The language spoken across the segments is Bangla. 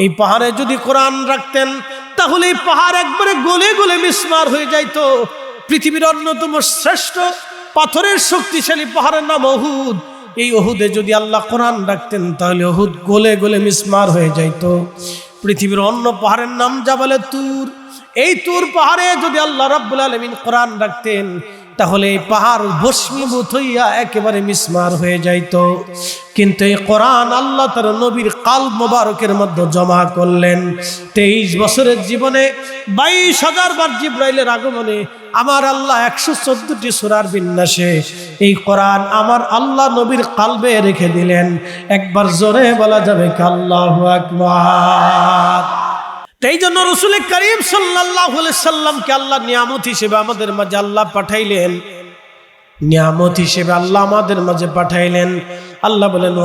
এই পাহাড়ে যদি কোরআন রাখতেন তাহলে এই পাহাড় একবারে গলে গলে মিসমার হয়ে যাইতো। পৃথিবীর অন্যতম শ্রেষ্ঠ পাথরের শক্তিশালী পাহাড়ের নাম উহুদ। এই উহুদে যদি আল্লাহ কোরআন রাখতেন তাহলে উহুদ গলে গলে মিসমার হয়ে যাইতো। পৃথিবীর অন্য পাহাড়ের নাম জাবালে তুর। এই তুর পাহাড়ে যদি আল্লাহ রাব্বুল আলামিন কোরআন রাখতেন তাহলে এই পাহাড় ভস্মীভূত হইয়া একেবারে মিসমার হয়ে যাইতো। কিন্তু এই কোরআন আল্লাহ তার নবীর কালব মোবারকের মধ্যে জমা করলেন। 23 বছরের জীবনে 22,000 বার জিবরাইলের আগমনে আমার আল্লাহ 114টি সূরার বিন্যাসে এই কোরআন আমার আল্লাহ নবীর কালবে রেখে দিলেন। একবার জোরে বলা যাবে কি আল্লাহু আকবার। এই জন্য রাসূল করিম সাল্লাল্লাহু আলাইহি সাল্লামকে আল্লাহ নিয়ামত হিসেবে আমাদের মাঝে আল্লাহ পাঠাইলেন। নিয়ামত হিসেবে আল্লাহ আমাদের মাঝে পাঠাইলেন। আল্লাহ বলেন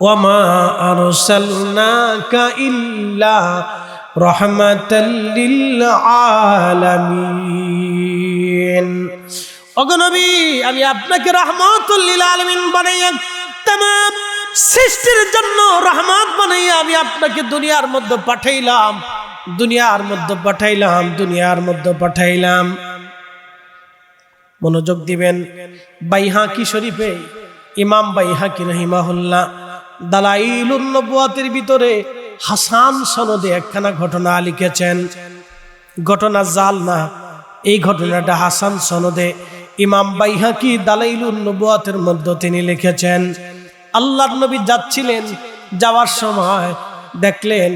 ওয়ামা আরসালনাকা ইল্লা রাহমাতাল লিল আলামিন। ওগো নবী, আমি আপনাকে রাহমাতুল লিল আলামিন বানাইয়া तमाम সৃষ্টির জন্য রহমত বানাইয়া আমি আপনাকে দুনিয়ার মধ্যে পাঠাইলাম, দুনিয়ার মধ্যে পাঠাইলাম, দুনিয়ার মধ্যে পাঠাইলাম। মনোযোগ দিবেন। বাইহাকি শরীফে ইমাম বাইহাকি রাহিমাহুল্লাহ দালাইলুন নবুয়াতের ভিতরে হাসান সনদে একখানা ঘটনা লিখেছেন। ঘটনা জাল না, এই ঘটনাটা হাসান সনদে ইমাম বাইহাকি দালাইলুন নবুয়াতের মধ্যে তিনি লিখেছেন। আল্লাহর নবী যাচ্ছিলেন, যাওয়ার সময় দেখলেন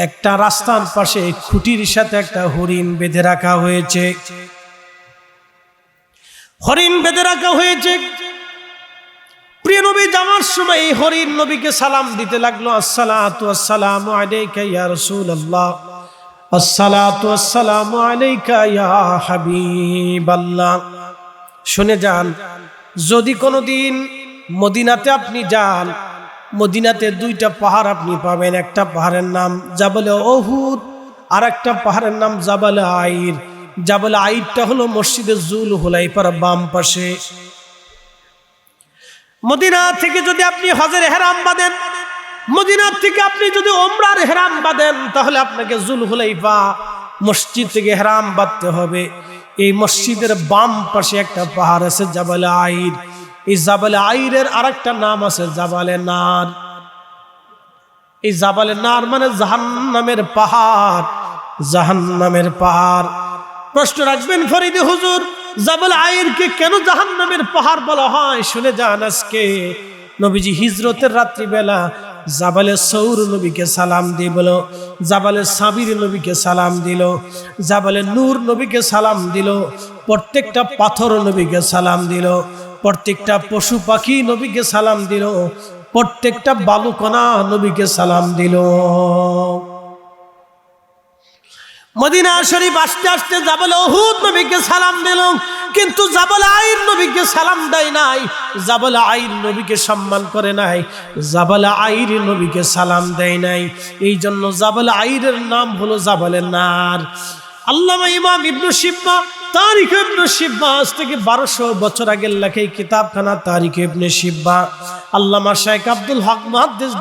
একটা রাস্তার পাশে খুঁটির সাথে একটা হরিণ বেঁধে রাখা হয়েছে। হরিণ বেঁধে রাখা হয়েছে। প্রিয় নবী যাওয়ার সময় এই হরিণ নবীকে সালাম দিতে লাগলো, আসসালাতু আসসালামু আলাইকা ইয়া রাসূলুল্লাহ, আসসালাতু আসসালামু আলাইকা ইয়া হাবিবাল্লাহ। শুনে যান, যদি কোনোদিন মদিনাতে আপনি যান, মদিনাতে 2টা পাহাড় আপনি পাবেন। একটা পাহাড়ের নাম জাবালে উহুদ, আর একটা পাহাড়ের নাম জাবালে আইর। জাবালে আইরটা হলো মসজিদে জুল হুলাইফার বাম পাশে। মদিনা থেকে যদি আপনি হজের ইহরাম বাঁধেন, মদিনা থেকে আপনি যদি উমরার ইহরাম বাঁধেন, তাহলে আপনাকে জুল হুলাইফা মসজিদ থেকে ইহরাম বাঁধতে হবে। এই মসজিদের বাম পাশে একটা পাহাড় আছে জাবালে আইর। এই জাবালে আইরের আরেকটা নাম আছে জাবালে নার। এই জাবালে নার মানে জাহান্নামের পাহাড়, জাহান্নামের পাহাড়। প্রশ্ন রাখবেন ফরিদে হুজুর, জাবালে আইরকে কেন জাহান্নামের পাহাড় বলা হয়? শুনে যান। আজকে নবীজি হিজরতের রাত্রিবেলা জাবালে সৌর নবীকে সালাম দিয়ে বলো, জাবালে সাবির নবীকে সালাম দিল, জাবালে নূর নবীকে সালাম দিল, প্রত্যেকটা পাথর নবীকে সালাম দিল, প্রত্যেকটা পশু পাখি নবীকে সালাম দিল, প্রত্যেকটা বালুকণা নবীকে সালাম দিল। মদিনা শরীফ আসতে আসতে জাবালে উহুদ নবীকে সালাম দিল, কিন্তু জাবালে আইর নবীকে সালাম দেয় নাই, জাবালে আইর নবীকে সম্মান করে নাই, জাবালে আইর নবীকে সালাম দেয় নাই। এই জন্য জাবালে আইরের নাম হলো জাবালে নার। আল্লামা ইমাম ইবনে শিব্বা তারিখ ইবনে শিব্বা, আজ থেকে 1200 বছর আগের লেখা এই কিতাবখানা তারিখ ইবনে শিব্বা। আল্লামা শাইখ আব্দুল হক মুহাদ্দিস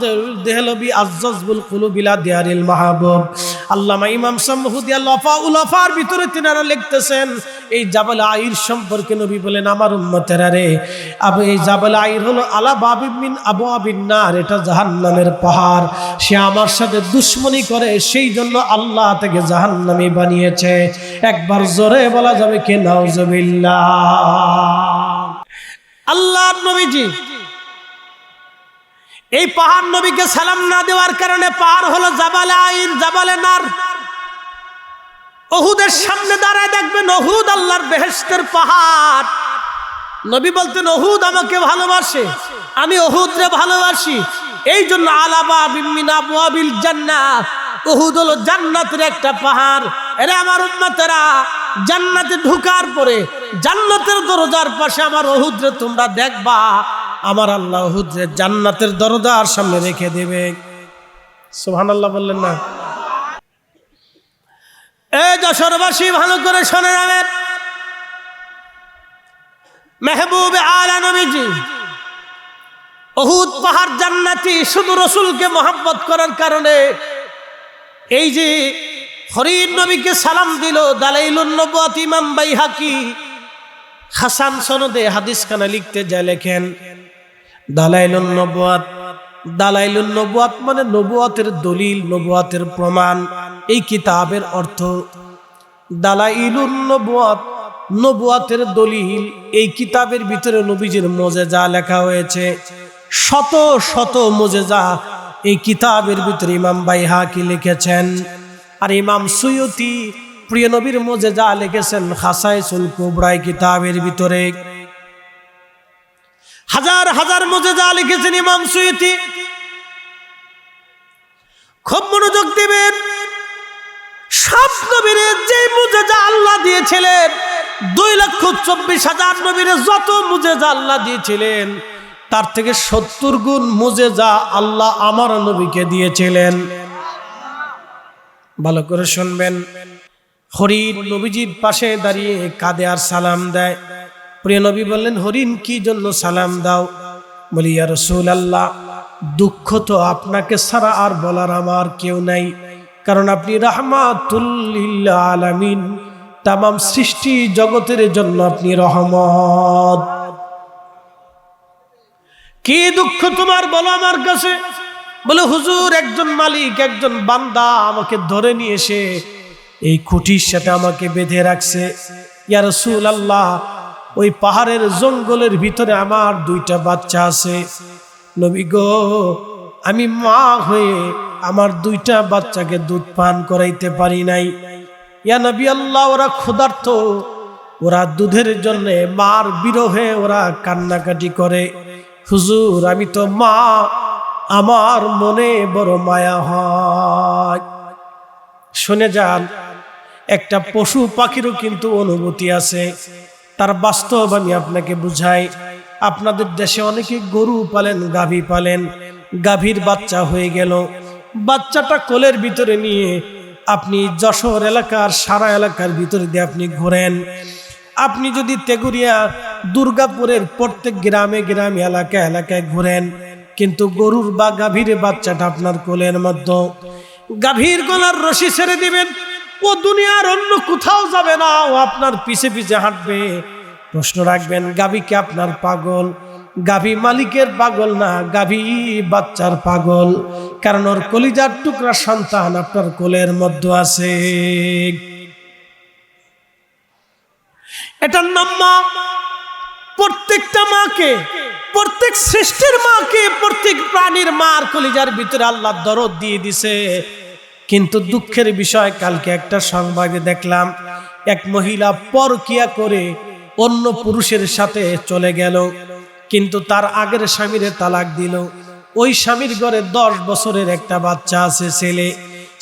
দেহলভী আজ্জাজবুল কুলুব ইলা দিয়ারিল মাহবুব, আল্লামা ইমাম সামহুদি উলাফার ভিতরে তিনারা লিখতেছেন এই জাবাল আইর সম্পর্কে নবী বলেন, আমার উম্মতেরা রে, এই জাবাল আইর হলো আলা বাবিন মিন আবওয়াবিন নার, এটা জাহান্নামের পাহাড়। সে আমার সাথে দুশমনি করে, সেই জন্য আল্লাহ তাকে জাহান্নামী বানিয়েছে। একবার জোরে বলা যাবে কে নাউজুবিল্লাহ। আল্লাহর নবীজি এই পাহাড় নবীকে সালাম না দেওয়ার কারণে পাহাড় হলো জাবালে আইর, জাবালে নার। উহুদের সামনে দাঁড়ায় দেখবেন উহুদ আল্লাহর বেহেশতের পাহাড়। নবী বলতেন উহুদ আমাকে ভালোবাসে, আমি উহুদরে ভালোবাসি, এই জন্য আলা বাবিন মিন আবওয়াবিল জান্নাহ, উহুদ হলো জান্নাতের একটা পাহাড়। এরে আমার উম্মতেরা, জান্নাতে ঢোকার পরে জান্নাতের দরজার পাশে আমার উহুদরে তোমরা দেখবা, আমার আল্লাহ উহুদরে জান্নাতের দরজার সামনে রেখে দেবে। সুবহানাল্লাহ বললেন না? এই যশোরবাসী ভালো করে শুনে নেবেন, মেহবুব আলা নবীজি উহুদ পাহাড় জান্নাতি শুধু রাসূলকে মহব্বত করার কারণে। এই যে হরিণ নবীকে সালাম দিল, দালাইলুন নবুয়াত ইমাম বাইহাকি হাসান সনদে হাদিস খানা লিখতে যায় লেখেন দালাইলুন নবুয়াত। দালাইলুন নবুয়াত মানে নবুয়াতের দলিল, নবুয়াতের প্রমাণ। এই কিতাবের অর্থ দালাইলুন নবুয়াত, নবুয়াতের দলিল। এই কিতাবের ভিতরে নবীজির মুজিজা লেখা হয়েছে, শত শত মুজিজা এই কিতাবের ভিতরে ইমাম বাইহাকি লিখেছেন। আর ইমাম সুয়ুতি প্রিয় নবীর মুজিজা লিখেছেন খাসাইসুল কুবরা কিতাবের ভিতরে। হাজার হাজার মুজিজা লিখেছেন ইমাম সুয়ুতি। খুব মনোযোগ দিবেন, সব নবীর যে মুজিজা আল্লাহ দিয়েছিলেন, 2,24,000 নবীর যত মুজিজা আল্লাহ দিয়েছিলেন, তার থেকে 70 গুণ মুজিজা আল্লাহ আমার নবীকে দিয়েছিলেন। ভালো করে শুনবেন। হরিণ নবীজির পাশে দাঁড়িয়ে কাঁদে আর সালাম দেয়। প্রিয় নবী বললেন, হরিণ কি জন্য সালাম দাও? বলি, ইয়া রাসূলুল্লাহ, দুঃখ তো আপনাকে ছাড়া আর বলার আমার কেউ নাই, কারণ আপনি রাহমাতুল লিল আলামিন, তামাম সৃষ্টি জগতের জন্য আপনি রহমত। কি দুঃখ তোমার বলো আমার কাছে? বলে, হুজুর, একজন মালিক, একজন বান্দা আমাকে ধরে নিয়ে এসে এই খুঁটির সাথে আমাকে বেঁধে রাখছে। ইয়া রাসূলুল্লাহ, ওই পাহাড়ের জঙ্গলের ভিতরে আমার 2টা বাচ্চা আছে। নবী গো, আমি মা হয়ে আমার 2টা বাচ্চাকে দুধ পান করাইতে পারি নাই। ইয়া নবী আল্লাহ, ওরা ক্ষুধার্ত, ওরা দুধের জন্য মার বিরহে ওরা কান্নাকাটি করে। হুজুর, আমি তো মা, আমার মনে বড় মায়া হয়। শুনে যান, একটা পশু পাখিরও কিন্তু অনুভূতি আছে, তার বাস্তব আমি আপনাকে বুঝাই। আপনাদের দেশে অনেকে গরু পালেন, গাভী পালেন, গাভীর বাচ্চা হয়ে গেল, বাচ্চাটা কোলের ভিতরে নিয়ে আপনি যশোর এলাকার সারা এলাকার ভিতরে দিয়ে আপনি ঘোরেন। আপনি যদি তেগুরিয়া, দুর্গাপুরের প্রত্যেক গ্রামে গ্রামে এলাকায় এলাকায় ঘোরেন, কিন্তু গরুর বা গাভীর বাচ্চাটা আপনার কোলের মধ্যে, গাভীর গলার রশি ছেড়ে দিবেন, ও দুনিয়ার অন্য কোথাও যাবে না, ও আপনার পিছে পিছে হাঁটবে। প্রশ্ন রাখবেন, গাভী কি আপনার পাগল? গাভী মালিকের পাগল না, গাভী বাচ্চার পাগল, কারণ ওর কলিজার টুকরা সন্তান আপনার কোলের মধ্যে আছে। এটার নাম মা। প্রত্যেকটা মাকে, প্রত্যেক সৃষ্টির মাকে, প্রত্যেক প্রাণীর মার কলিজার ভিতরে আল্লাহ দরদ দিয়ে দিছে। কিন্তু দুঃখের বিষয়, কালকে একটা সংবাদে দেখলাম, এক মহিলা পরকিয়া করে অন্য পুরুষের সাথে চলে গেল, কিন্তু তার আগের স্বামীরে তালাক দিল। ওই স্বামীর ঘরে 10 বছরের একটা বাচ্চা আছে, ছেলে।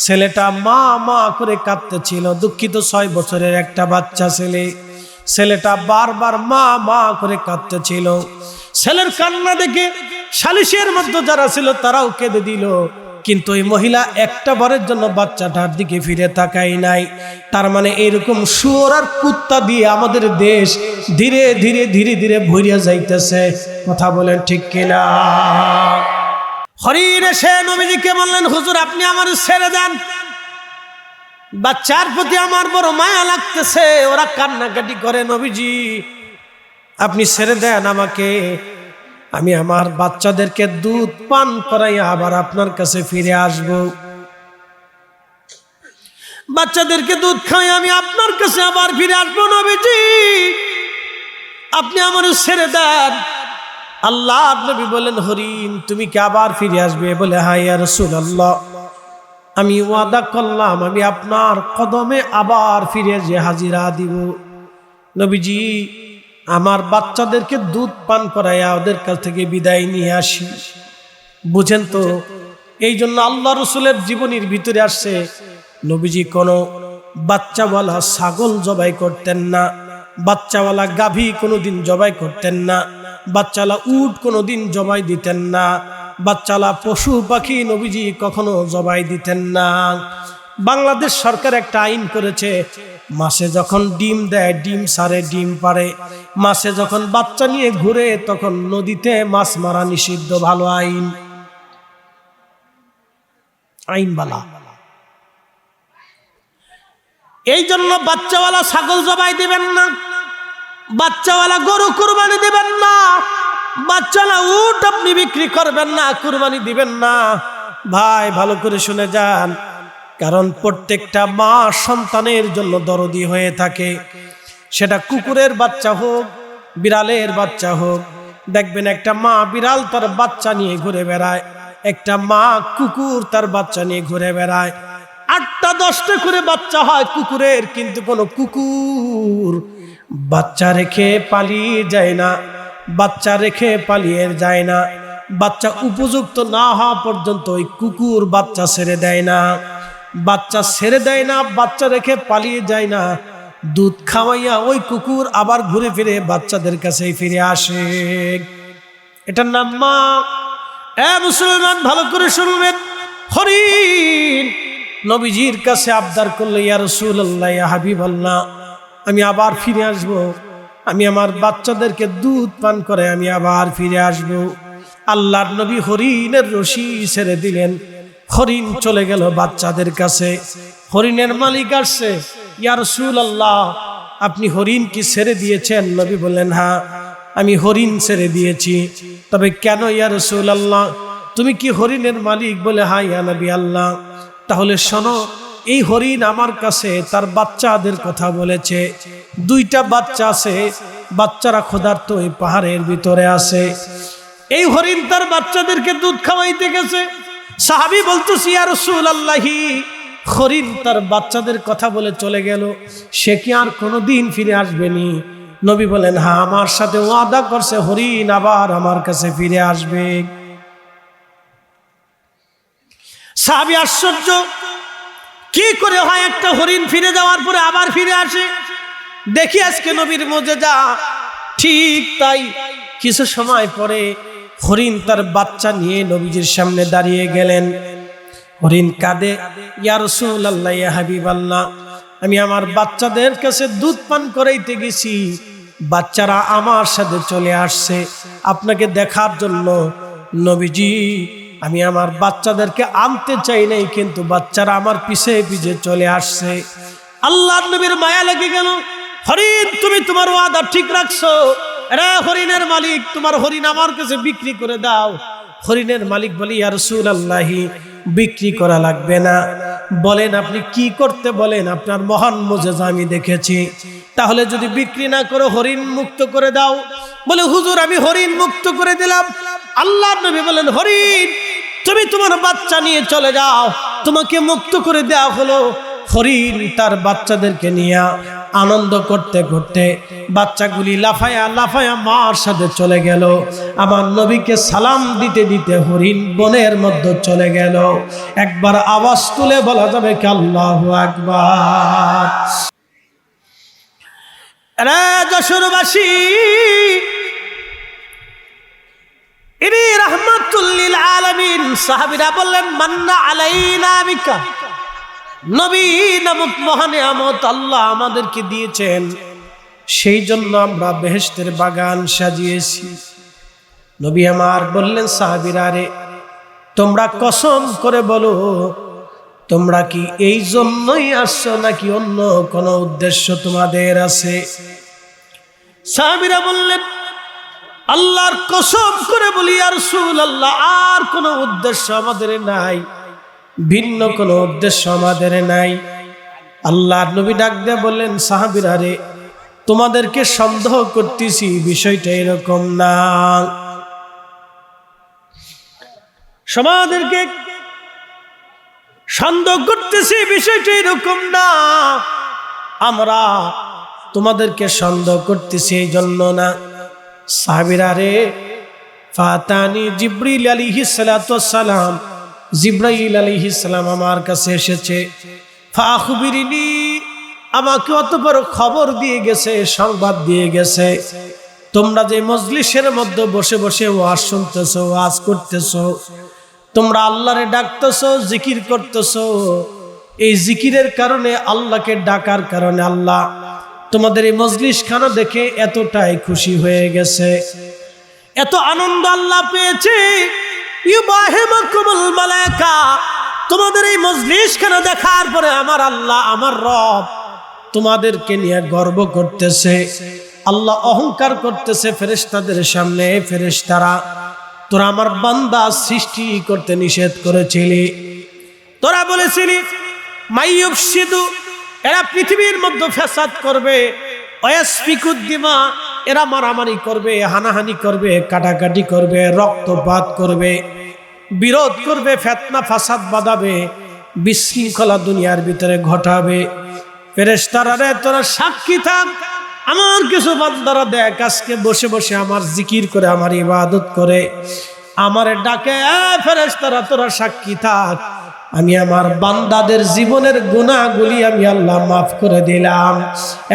ছেলেটা মা মা করে কাঁদতেছিল, দুঃখিত, 6 বছরের একটা বাচ্চা ছেলে। ছেলেটা বারবার মা মা করে কাঁদতেছিল। ছেলের কান্না দেখে সালিশের মধ্যে যারা ছিল তারাও কেঁদে দিল, কিন্তু ওই মহিলা একটা বারের জন্য বাচ্চাটার দিকে ফিরে তাকাই নাই। তার মানে এরকম শুয়োর আর কুত্তা দিয়ে আমাদের দেশ ধীরে ধীরে ধীরে ধীরে ভরিয়া যাইতেছে। কথা বলেন ঠিক কিনা? হরিণ এসে নবীজিকে বললেন, হুজুর, আপনি আমার ছেড়ে দেন, বাচ্চার প্রতি আমার বড় মায়া লাগতেছে, ওরা কান্নাকাটি করে। নবীজি, আপনি ছেড়ে দেন আমাকে, আমি আমার বাচ্চাদেরকে দুধ পান করাইয়া আবার আপনার কাছে ফিরে আসব। বাচ্চাদেরকে দুধ খাই আমি আপনার কাছে আবার ফিরে আসবো। নবীজি, আপনি আমার ছেড়ে দেন। আল্লাহ নবী বলেন, হরিণ, তুমি কি আবার ফিরে আসবে? বলে, হ্যাঁ ইয়া রাসূলুল্লাহ, আমি ওয়াদা করলাম আমি আপনার কদমে আবার ফিরে যে হাজিরা দিব। নবীজি, আমার বাচ্চাদেরকে দুধ পান করাইয়া ওদের কাছ থেকে বিদায় নিয়ে আসি। বুঝেন তো, এই জন্য আল্লাহ রসুলের জীবনীর ভিতরে আসছে, নবীজি কোনো বাচ্চাওয়ালা ছাগল জবাই করতেন না, বাচ্চাওয়ালা গাভী কোনোদিন জবাই করতেন না, বাচ্চাওয়ালা উট কোনোদিন জবাই দিতেন না, বাচ্চাওয়ালা পশু পাখি নবীজি কখনো জবাই দিতেন না। বাংলাদেশ সরকার একটা আইন করেছে, মাসে যখন ডিম দেয়, ডিম সারে, ডিম পারে, মাছে যখন বাচ্চা নিয়ে ঘুরে তখন নদীতে মাছ মারা নিষিদ্ধ। ভালো আইন বালা। এই জন্য বাচ্চাওয়ালা ছাগল জবাই দিবেন না, বাচ্চাওয়ালা গরু কুরবানি দিবেন না, বাচ্চাওয়ালা উট আপনি বিক্রি করবেন না, কুরবানি দিবেন না। ভাই ভালো করে শুনে যান, কারণ প্রত্যেকটা মা সন্তানের জন্য দরদি হয়ে থাকে। সেটা কুকুরের বাচ্চা হোক, বিড়ালের বাচ্চা হোক। দেখবেন একটা মা বিড়াল তার বাচ্চা নিয়ে ঘুরে বেড়ায়, একটা মা কুকুর তার বাচ্চা নিয়ে ঘুরে বেড়ায়। 8টা 10টা করে বাচ্চা হয় কুকুরের, কিন্তু কোনো কুকুর বাচ্চা রেখে পালিয়ে যায় না, বাচ্চা রেখে পালিয়ে যায় না। বাচ্চা উপযুক্ত না হওয়া পর্যন্ত ওই কুকুর বাচ্চা ছেড়ে দেয় না, বাচ্চা ছেড়ে দেয় না, বাচ্চা রেখে পালিয়ে যায় না। দুধ খাওয়াইয়া ওই কুকুর আবার ঘুরে ফিরে বাচ্চাদের কাছেই ফিরে আসে। এটার নাম মা। মুসলমান ভালো করে শুনবেন, হরিণ নবীজির কাছে আবদার করলো, ইয়া রাসূলুল্লাহ, ইয়া হাবিবাল্লাহ, আমি আবার ফিরে আসব, আমি আমার বাচ্চাদেরকে দুধ পান করে আমি আবার ফিরে আসব। আল্লাহর নবী হরিণের রশি ছেড়ে দিলেন, হরিণ চলে গেল বাচ্চাদের কাছে। হরিণের মালিক আসছে, ইয়া রাসূলুল্লাহ, আপনি হরিণ কি ছেড়ে দিয়েছেন? নবী বললেন, হ্যাঁ আমি হরিণ ছেড়ে দিয়েছি। তবে কেন ইয়া রাসূলুল্লাহ? তুমি কি হরিণের মালিক? বলে, হ্যাঁ ইয়া নবী আল্লাহ। তাহলে শোনো, এই হরিণ আমার কাছে তার বাচ্চাদের কথা বলেছে। 2টা বাচ্চা আছে, বাচ্চারা ক্ষুধার্ত ওই পাহাড়ের ভিতরে আছে। এই হরিণ তার বাচ্চাদেরকে দুধ খাওয়াইতে গেছে। সাহাবী বলতেছি, ইয়া রাসূলুল্লাহি, হরিণ তার বাচ্চাদের কথা বলে চলে গেল, সে কি আর কোনোদিন ফিরে আসবেনি? নবী বলেন, হ্যাঁ আমার সাথে ওয়াদা করছে হরিণ আবার আমার কাছে ফিরে আসবে। সাহাবী আশ্চর্য, কি করে হয় একটা হরিণ ফিরে যাওয়ার পরে আবার ফিরে আসে? দেখি আজকে নবীর মুজিজা। ঠিক তাই, কিছু সময় পরে হরিণ তার বাচ্চা নিয়ে নবীজির সামনে দাঁড়িয়ে গেলেন। হরিণ কাঁদে, ইয়া রাসূলুল্লাহ, ইয়া হাবিবাল্লাহ, আমি আমার বাচ্চাদের কাছে দুধ পান করাইতে গেছি, বাচ্চারা আমার সাথে চলে আসছে আপনাকে দেখার জন্য। নবীজি, আমি আমার বাচ্চাদেরকে আনতে চাই নাই, কিন্তু বাচ্চারা আমার পিছে পিছে চলে আসছে। আল্লাহর নবীর মায়া লেগে গেল। হরিণ, তুমি তোমার ওয়াদা ঠিক রাখছো, রে হরিণের মালিক, তোমার হরিণ আমার কাছে বিক্রি করে দাও। হরিণের মালিক বলে, ইয়া রাসূলুল্লাহ, বিক্রি করা লাগবে না। বলেন আপনি কি করতে বলেন, আপনার মহান মুজিজা আমি দেখেছি। তাহলে যদি বিক্রি না করো হরিণ মুক্ত করে দাও। বলে, হুজুর আমি হরিণ মুক্ত করে দিলাম। আল্লাহর নবী বলেন, হরিণ তুমি তোমার বাচ্চা নিয়ে চলে যাও, তোমাকে মুক্ত করে দেওয়া হলো। হরিণ তার বাচ্চাদেরকে নিয়ে আনন্দ করতে করতে বাচ্চাগুলি লাফায়া লাফায়া মার সাথে চলে গেল। আমার নবীকে সালাম দিতে দিতে হরিণ বনের মধ্যে চলে গেল। একবার আওয়াজ তুলে বলা যাবে কি আল্লাহু আকবার? রে যশোরবাসী, ইনি রাহমাতুল লিল আলামিন। সাহাবীরা বললেন, মান্না আলাইনা বিকা, নবী নামক মহান নিয়ামত আল্লাহ আমাদেরকে দিয়েছেন, সেই জন্য আমরা বেহেশতের বাগান সাজিয়েছি। নবী আমার বললেন, সাহাবীরা রে, তোমরা কসম করে বলো, তোমরা কি এই জন্যই আসছো নাকি অন্য কোনো উদ্দেশ্য তোমাদের আছে? সাহাবীরা বললেন, আল্লাহর কসম করে বলি ইয়া রাসূলুল্লাহ, আর কোনো উদ্দেশ্য আমাদের নাই, ভিন্ন কোনো উদ্দেশ্য আমাদের নাই। আল্লাহর নবী ডাক দিয়ে বললেন, সাহাবীরা রে, তোমাদেরকে সন্দেহ করতেছি, বিষয়টা এরকম না। সমাদেরকে সন্দেহ করতেছি, বিষয়টা এরকম না। আমরা তোমাদেরকে সন্দেহ করতেছি এই জন্য না। সাহাবীরা রে, ফাতানি জিবরিল আলাইহিস সালাতু ওয়াস সালাম, জিবরাইল আলাইহিস সালাম আমার কাছে এসেছে। ফাখবিরিনি, আমাকে অত বড় খবর দিয়ে গেছে, সংবাদ দিয়ে গেছে, তোমরা যে মজলিসের মধ্যে বসে বসে ওয়াজ শুনতেছো, ওয়াজ করতেছো, তোমরা আল্লাহরে ডাকতেছো, জিকির করতেছো, এই জিকিরের কারণে, আল্লাহকে ডাকার কারণে আল্লাহ তোমাদের এই মজলিস খানা দেখে এতটাই খুশি হয়ে গেছে, এত আনন্দ আল্লাহ পেয়েছে। ইউবাহিমুকুমুল মালায়েকা, তোমাদের এই মজলিস খানা দেখার পরে আমার আল্লাহ, আমার রব তোমাদেরকে নিয়ে গর্ব করতেছে। আল্লাহ অহংকার করতেছে ফেরেশতাদের সামনে, ফেরেশতারা তোরা আমার বান্দা সৃষ্টি করতে নিষেধ করেছিলি, তোরা বলেছিলি মাইয়ুফসিদু, এরা পৃথিবীর মধ্যে ফ্যাসাদ করবে, ওয়াসফিকুদ্দিমা, এরা মারামারি করবে, হানাহানি করবে, কাটাকাটি করবে, রক্তপাত করবে, বিরোধ করবে, ফিতনা ফাসাদ বাঁধাবে, বিশৃঙ্খলা দুনিয়ার ভিতরে ঘটাবে। ফেরেশতারা রে তোরা সাক্ষী থাক, আমার কিছু বান্দারা দেখ আজকে বসে বসে আমার জিকির করে, আমার ইবাদত করে, আমারে ডাকে। ফেরেশতারা তোরা সাক্ষী থাক, আমি আমার বান্দাদের জীবনের গুনাহগুলি আমি আল্লাহ মাফ করে দিলাম।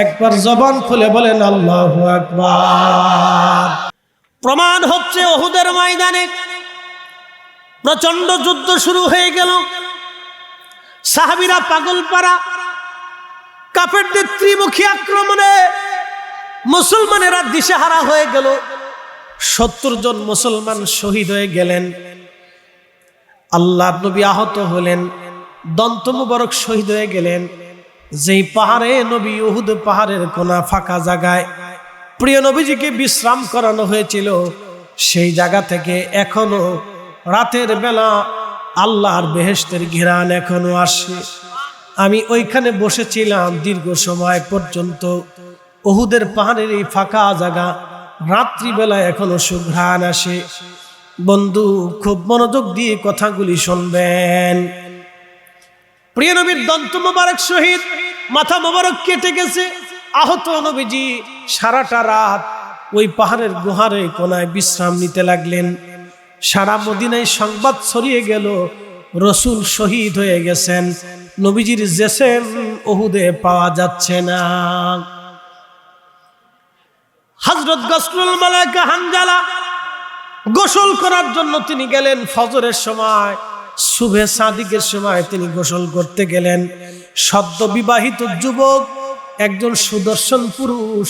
একবার জবান খুলে বলেন আল্লাহু আকবার। প্রমাণ হচ্ছে উহুদের ময়দানে প্রচন্ড যুদ্ধ শুরু হয়ে গেল। সাহাবীরা পাগলপাড়া, কাফেরদের ত্রিমুখী আক্রমণে মুসলমানেরা দিশেহারা হয়ে গেল। 70 জন মুসলমান শহীদ হয়ে গেলেন। আল্লাহর নবী আহত হলেন, দন্ত মুবারক শহীদ হয়ে গেলেন। যেই পাহাড়ে নবী, উহুদ পাহাড়ের কোনা ফাঁকা জায়গায় প্রিয় নবীজিকে বিশ্রাম করানো হয়েছিল, সেই জায়গা থেকে এখনো রাতের বেলা আল্লাহর বেহেশতের ঘেরান এখনো আসে। আমি ওইখানে বসেছিলাম দীর্ঘ সময় পর্যন্ত। উহুদের পাহাড়ের এই ফাঁকা জায়গা রাত্রিবেলা এখনো সুঘ্রাণ আসে। বন্ধু, খুব মনোযোগ দিয়ে কথাগুলি শুনবেন। প্রিয় নবীর দন্ত মোবারক শহীদ, মাথা মোবারক কেটে গেছে। আহত নবীজি সারাটা রাত ওই পাহাড়ের গুহারে কোনায় বিশ্রাম নিতে লাগলেন। সারা মদিনায় সংবাদ ছড়িয়ে গেল রসুল শহীদ হয়ে গেছেন, নবীজির জেসেম উহুদে পাওয়া যাচ্ছে না। হযরত গসলুল মালায়েকা হানজালা গোসল করার জন্য তিনি গেলেন। ফজরের সময়, সুবহে সাদিকের সময় তিনি গোসল করতে গেলেন। সদ্য বিবাহিত যুবক, একজন সুদর্শন পুরুষ,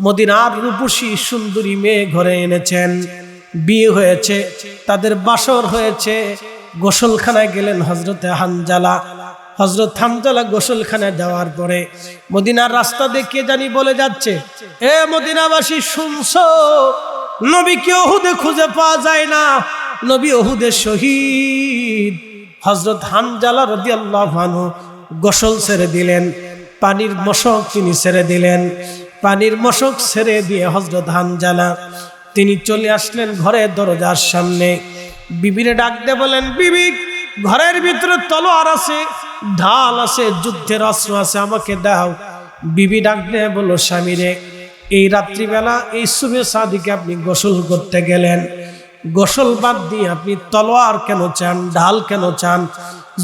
মদিনার রূপসী সুন্দরী মেয়ে ঘরে এনেছেন। বিয়ে হয়েছে, তাদের বাসর হয়েছে। গোসলখানায় গেলেন হযরতে হানজালা। হযরত হানজালা গোসলখানায় যাওয়ার পরে মদিনার রাস্তা দেখে জানি বলে যাচ্ছে, এ মদিনাবাসী শুনছো, নবীকে উহুদে খুঁজে পাওয়া যায় না, নবী উহুদে শহীদ। হযরত হানজালা রাদিয়াল্লাহু আনহু গোসল ছেড়ে দিলেন, পানির মশক তিনি ছেড়ে দিলেন। পানির মশক ছেড়ে দিয়ে হযরত হানজালা তিনি চলে আসলেন ঘরের দরজার সামনে। বিবিরে ডাক দিয়ে বলেন, বিবি, ঘরের ভিতরে তলোয়ার আছে, ঢাল আছে, যুদ্ধের অস্ত্র আছে, আমাকে দাও। বিবি ডাক দিয়ে বলল, স্বামীরে, এই রাত্রিবেলা এই সুবহে সাদিকে আপনি গোসল করতে গেলেন, গোসল বাদ দিয়ে আপনি তলোয়ার কেন চান, ঢাল কেন চান,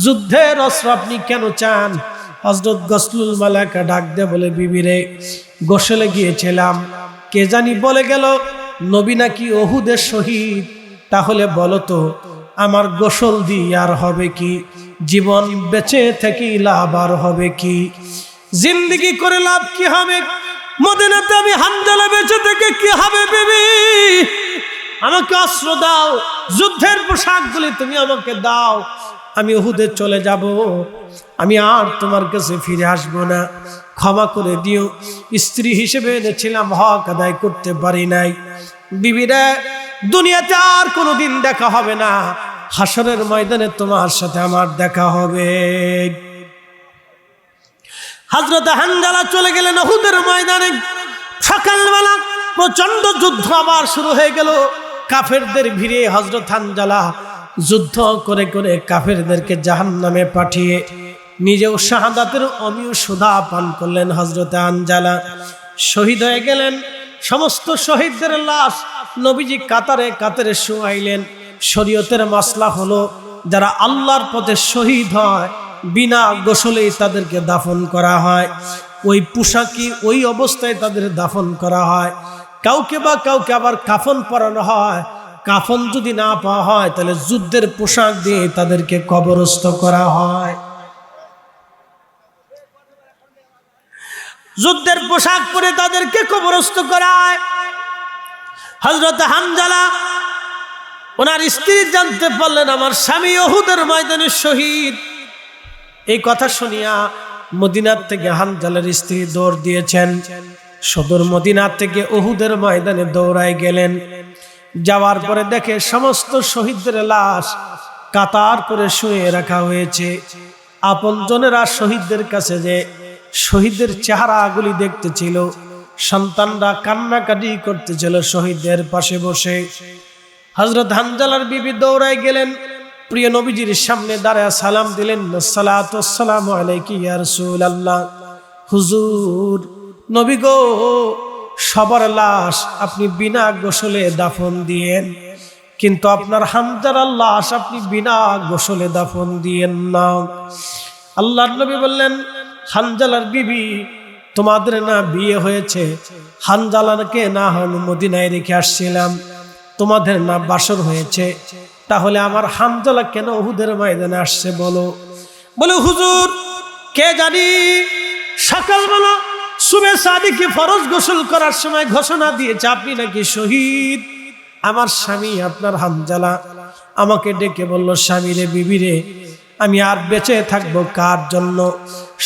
যুদ্ধের অস্ত্র আপনি কেন চান? হযরত গসলুল মালায়েকা ডাক দিয়ে বলে, বিবিরে, গোসলে গিয়েছিলাম, কে জানি বলে গেল নবী নাকি উহুদের শহীদ। তাহলে বলো তো, আমার গোসল দিয়ে আর হবে কি? জীবন বেঁচে থেকে লাভ আর হবে কি? জিন্দেগি করে লাভ কি হবে? মদিনাতে আমি হানজালা বেঁচে থেকে কি হবে? বিবি, আমাকে অস্ত্র দাও, যুদ্ধের পোশাকগুলি তুমি আমাকে দাও, আমি উহুদে চলে যাব, আমি আর তোমার কাছে ফিরে আসবো না, ক্ষমা করে দিও। স্ত্রী হিসেবে এনেছিলাম, হক আদায় করতে পারি নাই। বিবিরা, দুনিয়াতে আর কোনোদিন দেখা হবে না, হাসরের ময়দানে তোমার সাথে আমার দেখা হবে। হযরত হানজালা চলে গেলেন উহুদের ময়দানে। সকালবেলা প্রচন্ড যুদ্ধ আবার শুরু হয়ে গেল। কাফেরদের ভিড়ে হযরত হানজালা যুদ্ধ করে করে কাফেরদেরকে জাহান্নামে পাঠিয়ে নিজেও শাহাদাতের অমীয় সুধা পান করলেন। হযরত হানজালা শহীদ হয়ে গেলেন। সমস্ত শহীদদের লাশ নবীজি কাতারে কাতারে শুয়াইলেন। শরীয়তের মাসলা হলো, যারা আল্লাহর পথে শহীদ হয় বিনা গোসলেই তাদেরকে দাফন করা হয়, ওই পোশাকি ওই অবস্থায় তাদের দাফন করা হয়। কাউকে বা কাউকে আবার কাফন পরানো হয়। কাফন যদি না পাওয়া হয় তাহলে যুদ্ধের পোশাক দিয়ে তাদেরকে কবরস্থ করা হয়। যুদ্ধের পোশাক পরে তাদেরকে কবরস্থ করায়। হযরত হানজালা ওনার স্ত্রী জানতে পারলেন আমার স্বামী উহুদের ময়দানে শহীদ। এই কথা শুনিয়া মদিনার থেকে হানজালার স্ত্রী দৌড় দিয়েছেন, সদর মদিনা থেকে উহুদের ময়দানে দৌড়ায় গেলেন। যাওয়ার পরে দেখে সমস্ত শহীদদের লাশ কাতার করে শুয়ে রাখা হয়েছে। আপনজনেরা শহীদদের কাছে যে শহীদদের চেহারাগুলি দেখতেছিল, সন্তানরা কান্নাকাটি করতেছিল শহীদদের পাশে বসে। হযরত হানজালার বিবি দৌড়ায় গেলেন, প্রিয় নবীজির সামনে দাঁড়ায় সালাম দিলেন, আসসালাতু আসসালামু আলাইকি ইয়া রাসূলুল্লাহ। হুজুর, নবী গো, সবার লাশ আপনি বিনা গোসলে দাফন দিয়েন, কিন্তু আপনার হানজালার লাশ আপনি বিনা গোসলে দাফন দিয়েন না। আল্লাহর নবী বললেন, হানজালার বিবি, তোমাদের না বিয়ে হয়েছে? হানজালাকে না আমি মদিনায় রেখে আসছিলাম, তোমাদের না বাসর হয়েছে, তাহলে আমার হানজালা কেন উহুদের ময়দানে আসছে বলো? বলে হুজুর, কে জানি সকালবেলা সুবে সাদিকে ফরজ গোসল করার সময় ঘোষণা দিয়েছে আপনি নাকি শহীদ। আমার স্বামী আপনার হানজালা আমাকে ডেকে বলল, স্বামী রে, বিবি রে, আমি আর বেঁচে থাকবো কার জন্য?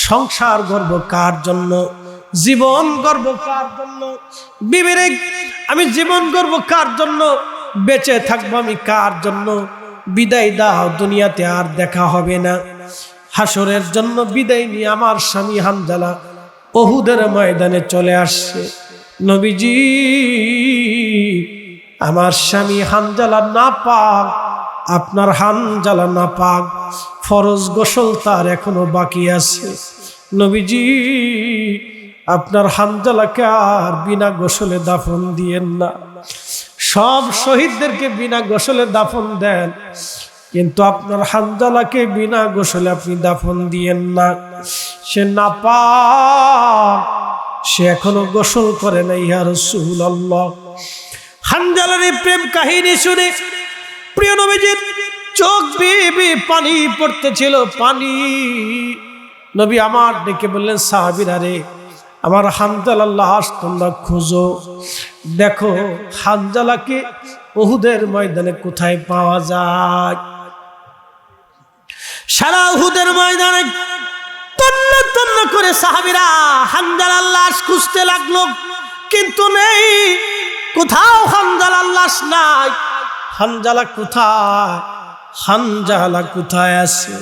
সংসার গর্ব কার জন্য? জীবন গর্ব কার জন্য? বিবি রে, আমি জীবন গর্ব কার জন্য? বেঁচে থাকবো আমি কার জন্য? বিদায় দাও, দুনিয়াতে আর দেখা হবে না। হাসরের জন্য বিদায় নিয়ে আমার স্বামী হানজালা উহুদের ময়দানে চলে আসছে। নবীজি, আমার স্বামী হানজালা নাপাক, আপনার হানজালা নাপাক, ফরজ গোসল তার এখনো বাকি আছে। নবীজি, আপনার হানজালাকে আর বিনা গোসলে দাফন দিয়েন না। সব শহীদদেরকে বিনা গোসলে দাফন দেন, কিন্তু আপনার হানজালাকে বিনা গোসলে আপনি দাফন দিয়েন না। সে নাপাক, সে এখনো গোসল করে নাই ইয়া রাসূলুল্লাহ। হানজালার এই প্রেম কাহিনী শুনে প্রিয় নবীজির চোখ বেয়ে পানি পড়তেছিল, পানি। নবী আমার ডেকে বললেন, সাহাবীরা রে, আমার হানজালার লাশ তোমরা খোঁজো, দেখো হানজালাকে উহুদের ময়দানে কোথায় পাওয়া যায়। সারা উহুদের ময়দানে তন্ন তন্ন করে সাহাবীরা হানজালার লাশ খুঁজতে লাগলো, কিন্তু নেই, কোথাও হানজালার লাশ নাই। হানজালা কোথায়? হানজালা কোথায় আছে?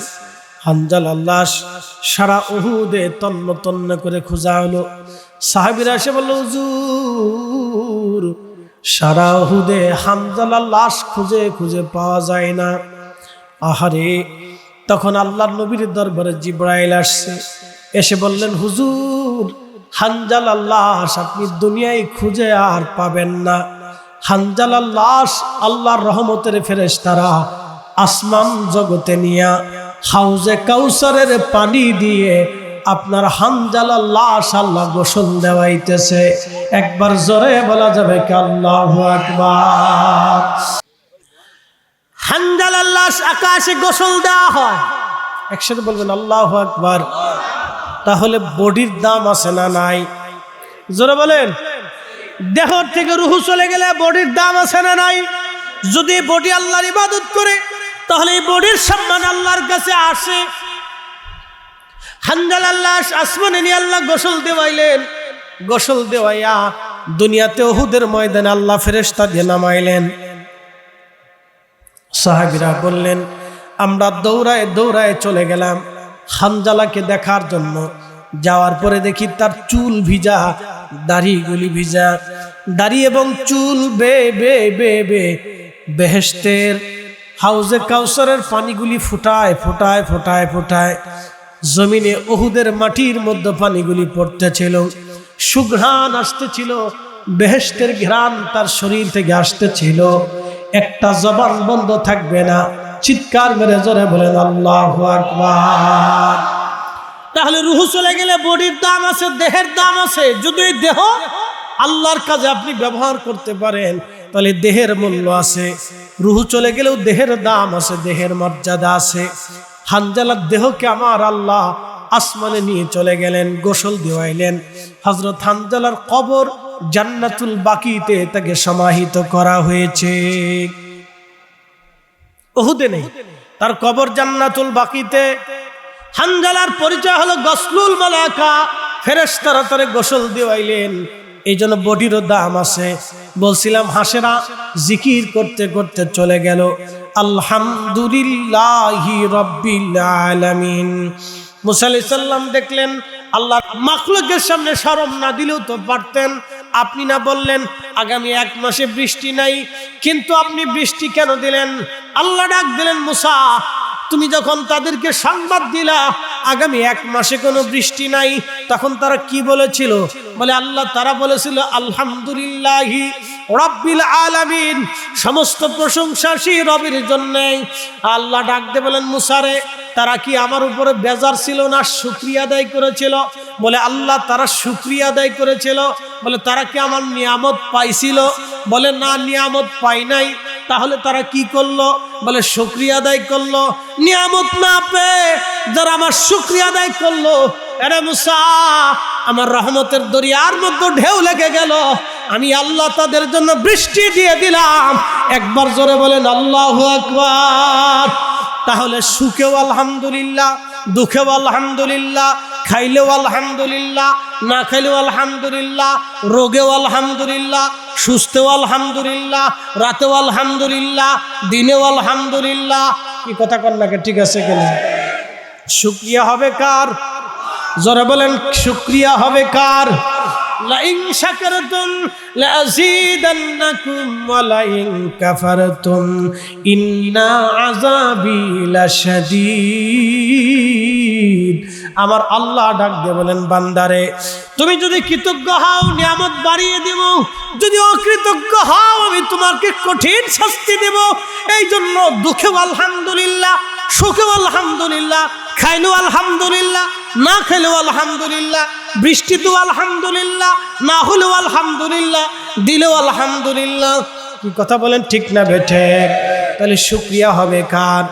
হানজালার লাশ সারা উহুদে তন্ন তন্ন করে খোঁজা হলো। সাহাবীরা এসে বলল, হুজুর, সারা উহুদে হানজালার লাশ খুঁজে খুঁজে পাওয়া যায় না। আহারে, তখন আল্লাহর নবীর দরবারে জিবরাইল আসছে, এসে বললেন, হুজুর, হানজালার লাশ আপনি দুনিয়ায় খুঁজে আর পাবেন না। হানজালার লাশ আল্লাহর রহমতের ফেরেশতারা আসমান জগতে নিয়া হাউজে কাউসারের পানি দিয়ে আপনার হানজালার লাশ আল্লাহ গোসল দেওয়াইতেছে। একবার জোরে বলা যাবে কি আল্লাহু আকবার? হানজালার লাশ আকাশে গোসল দেওয়া হয়, একসাথে বলবেন আল্লাহু আকবার। তাহলে বডির দাম আছে না নাই? জোরে বলেন। দেহ থেকে রূহ চলে গেলে বডির দাম আছে না নাই? যদি বডি আল্লাহর ইবাদত করে তাহলে এই বডির সম্মান আল্লাহর কাছে আসে। হানজালার লাশ আসমানে নিয়ে আল্লাহ গোসল দেওয়াইলেন, গোসল দেওয়াইয়া দুনিয়াতে উহুদের ময়দানে আল্লাহ ফেরেশতা দিয়ে নামাইলেন। সাহাবীরা বললেন, আমরা দৌড়ায় দৌড়ায় চলে গেলাম হানজালাকে দেখার জন্য। যাওয়ার পরে দেখি তার চুল ভিজা, দাড়িগুলি ভিজা, দাড়ি এবং চুল বেয়ে বেয়ে বেয়ে বেয়ে বেহেশতের হাউজে কাউসারের পানিগুলি ফুটায় ফুটায় ফুটায় ফুটায় জমিনে উহুদের মাটির মধ্যে পানিগুলি পড়তেছিল। সুঘ্রাণ আসতেছিল, বেহেশতের ঘ্রাণ তার শরীর থেকে আসতেছিল। একটা জবান বন্ধ থাকবে না, চিৎকার মেরে জোরে বলেন আল্লাহু আকবার। তাহলে রূহ চলে গেলে বডির দাম আছে, দেহের দাম আছে। যদি এই দেহ আল্লাহর কাজে আপনি ব্যবহার করতে পারেন তাহলে দেহের মূল্য আছে। রূহ চলে গেলেও দেহের দাম আছে, দেহের মর্যাদা আছে। হানজালার দেহকে আমার আল্লাহ আসমানে নিয়ে চলে গেলেন, গোসল দিওয়াইলেন। হযরত হানজালার কবর জান্নাতুল বাকিতে তাকে সমাহিত করা হয়েছে। উহুদে নেই, তার কবর জান্নাতুল বাকিতে। হানজালার পরিচয় হলো গসলুল মালাকা, ফেরেশতারা তারে গোসল দিওয়াইলেন। এই জন্য বডিরও দাম আছে। বলছিলাম হাসেরা জিকির করতে করতে চলে গেল আলহামদুলিল্লাহি রাব্বিল আলামিন। মুসা আলাইহিস সালাম দেখলেন আল্লাহ মাখলুকের সামনে শরম না দিলেও তো পারতেন। আপনি না বললেন আগামী 1 মাসে বৃষ্টি নাই, কিন্তু আপনি বৃষ্টি কেন দিলেন? আল্লাহ ডাক দিলেন, মুসা তুমি যখন তাদেরকে সংবাদ দিলা আগামী 1 মাসে কোনো বৃষ্টি নাই, তখন তারা কি বলেছিল? বলে আল্লাহ তারা বলেছিল আলহামদুলিল্লাহি রাব্বিল আলামিন, সমস্ত প্রশংসা সেই রবের জন্য। আল্লাহ ডাক দিয়ে বলেন, মুসা রে তারা কি আমার উপরে বেজার ছিল না শুকরিয়া আদায় করেছিল? বলে আল্লাহ তারা শুকরিয়া আদায় করেছিল। বলে তারা কি আমার নিয়ামত পাইছিল? বলে না, নিয়ামত পাই নাই। তাহলে তারা কি করলো? বলে শুকরিয়া আদায় করলো। নিয়ামত না পেয়ে যারা আমার শুকরিয়া আদায় করলো, আরে মুসা আমার রহমতের দরিয়ার মধ্যে ঢেউ লেগে গেল, আমি আল্লাহ তাদের জন্য বৃষ্টি দিয়ে দিলাম। একবার জোরে বলেন আল্লাহু আকবার। তাহলে সুখেও আলহামদুলিল্লাহ, দুঃখেও আলহামদুলিল্লাহ, খাইলেও আলহামদুলিল্লাহ, না খাইলেও আলহামদুলিল্লাহ, রোগেও আলহামদুলিল্লাহ, সুস্থেও আলহামদুলিল্লাহ, রাতেও আলহামদুলিল্লাহ, দিনেও আলহামদুলিল্লাহ। কি কথা কর না? ঠিক আছে কেন? শুকরিয়া হবে কার? জোরে বলেন শুকরিয়া হবে কার? লাইন শাকারতুম লাযীদান্নাকুম ওয়া লাইন কাফারতুম ইন্না আযাবি লাশাদীদ। আমার আল্লাহ ডাক দিয়ে বলেন, বান্দারে তুমি যদি কৃতজ্ঞ হও নিয়ামত বাড়িয়ে দেব, যদি অকৃতজ্ঞ হও আমি তোমাকে কঠিন শাস্তি দেব। এই জন্য দুঃখেও আলহামদুলিল্লাহ, সুখেও আলহামদুলিল্লাহ, খাইলেও আলহামদুলিল্লাহ, না খেলেও আলহামদুলিল্লাহ, বৃষ্টিতেও আলহামদুলিল্লাহ, না হলেও আলহামদুলিল্লাহ, দিলেও আলহামদুলিল্লাহ। কি কথা বলেন ঠিক না বেঠে? তাহলে শুকরিয়া হবে কার?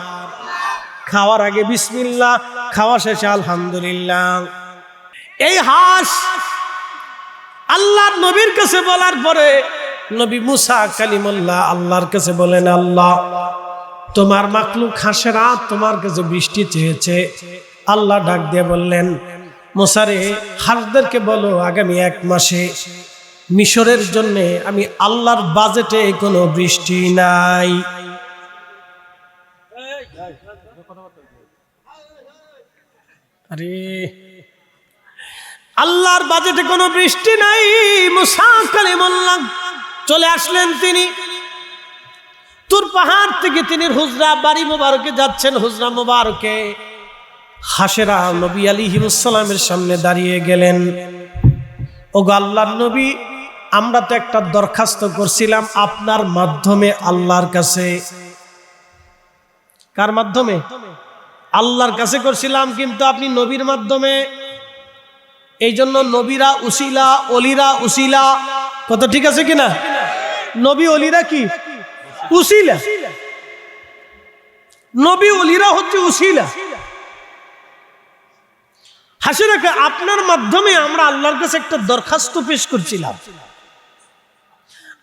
খাওয়ার আগে বিসমিল্লাহ, খাওয়া শেষে আলহামদুলিল্লাহ। এই হাস আল্লাহর নবীর কাছে বলার পরে নবী মুসা কালিমুল্লাহ আল্লাহর কাছে বলেন, আল্লাহ তোমার মাখলুক হাসেরা তোমার কাছে বৃষ্টি চেয়েছে। আল্লাহ ডাক দিয়ে বললেন, মুসা রে হাসদেরকে বলো আগামী 1 মাসে মিশরের জন্য আমি আল্লাহর বাজেটে কোনো বৃষ্টি নাই। আরে আল্লাহর বাজেটে কোনো বৃষ্টি নাই। মুসা কালিমুল্লাহ চলে আসলেন, তিনি তুর পাহাড় থেকে তিনি হুজরা বাড়ি মোবারকে যাচ্ছেন। হুজরা মোবারকে হাসেরা নবী আলাইহিস সালামের সামনে দাঁড়িয়ে গেলেন। ওগো আল্লাহর নবী, আমরা তো একটা দরখাস্ত করছিলাম আপনার মাধ্যমে আল্লাহর কাছে। কার মাধ্যমে? আল্লাহর কাছে করছিলাম, কিন্তু আপনি নবীর মাধ্যমে। এই জন্য নবীরা উসিলা, অলিরা উসিলা। কত ঠিক আছে কিনা? নবী অলিরা কি উসিলা, নবী অলিরা হচ্ছে উসিলা। হাসিরাকে আপনার মাধ্যমে আমরা আল্লাহর কাছে একটা দরখাস্ত পেশ করছিলাম।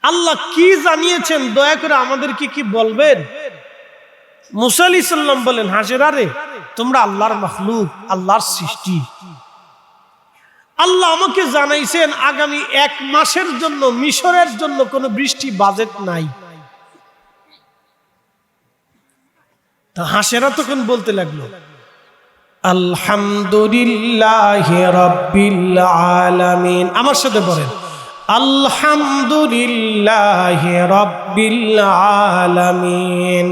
আল্লাহ কি জানিয়েছেন দয়া করে আমাদেরকে কি বলবেন? মুসা আলাইহিস সালাম বলেন, হাসিরা রে তোমরা আল্লাহর মাখলুক, আল্লাহর সৃষ্টি। আল্লাহ আমাকে জানাইছেন আগামী 1 মাসের জন্য মিশরের জন্য কোনো বৃষ্টি বাজেট নাই। তা হাসেরা তখন বলতে লাগলো, আলহামদুলিল্লাহি রাব্বিল আলামিন। আমার সাথে বলেন, আলহামদুলিল্লাহি রাব্বিল আলামিন,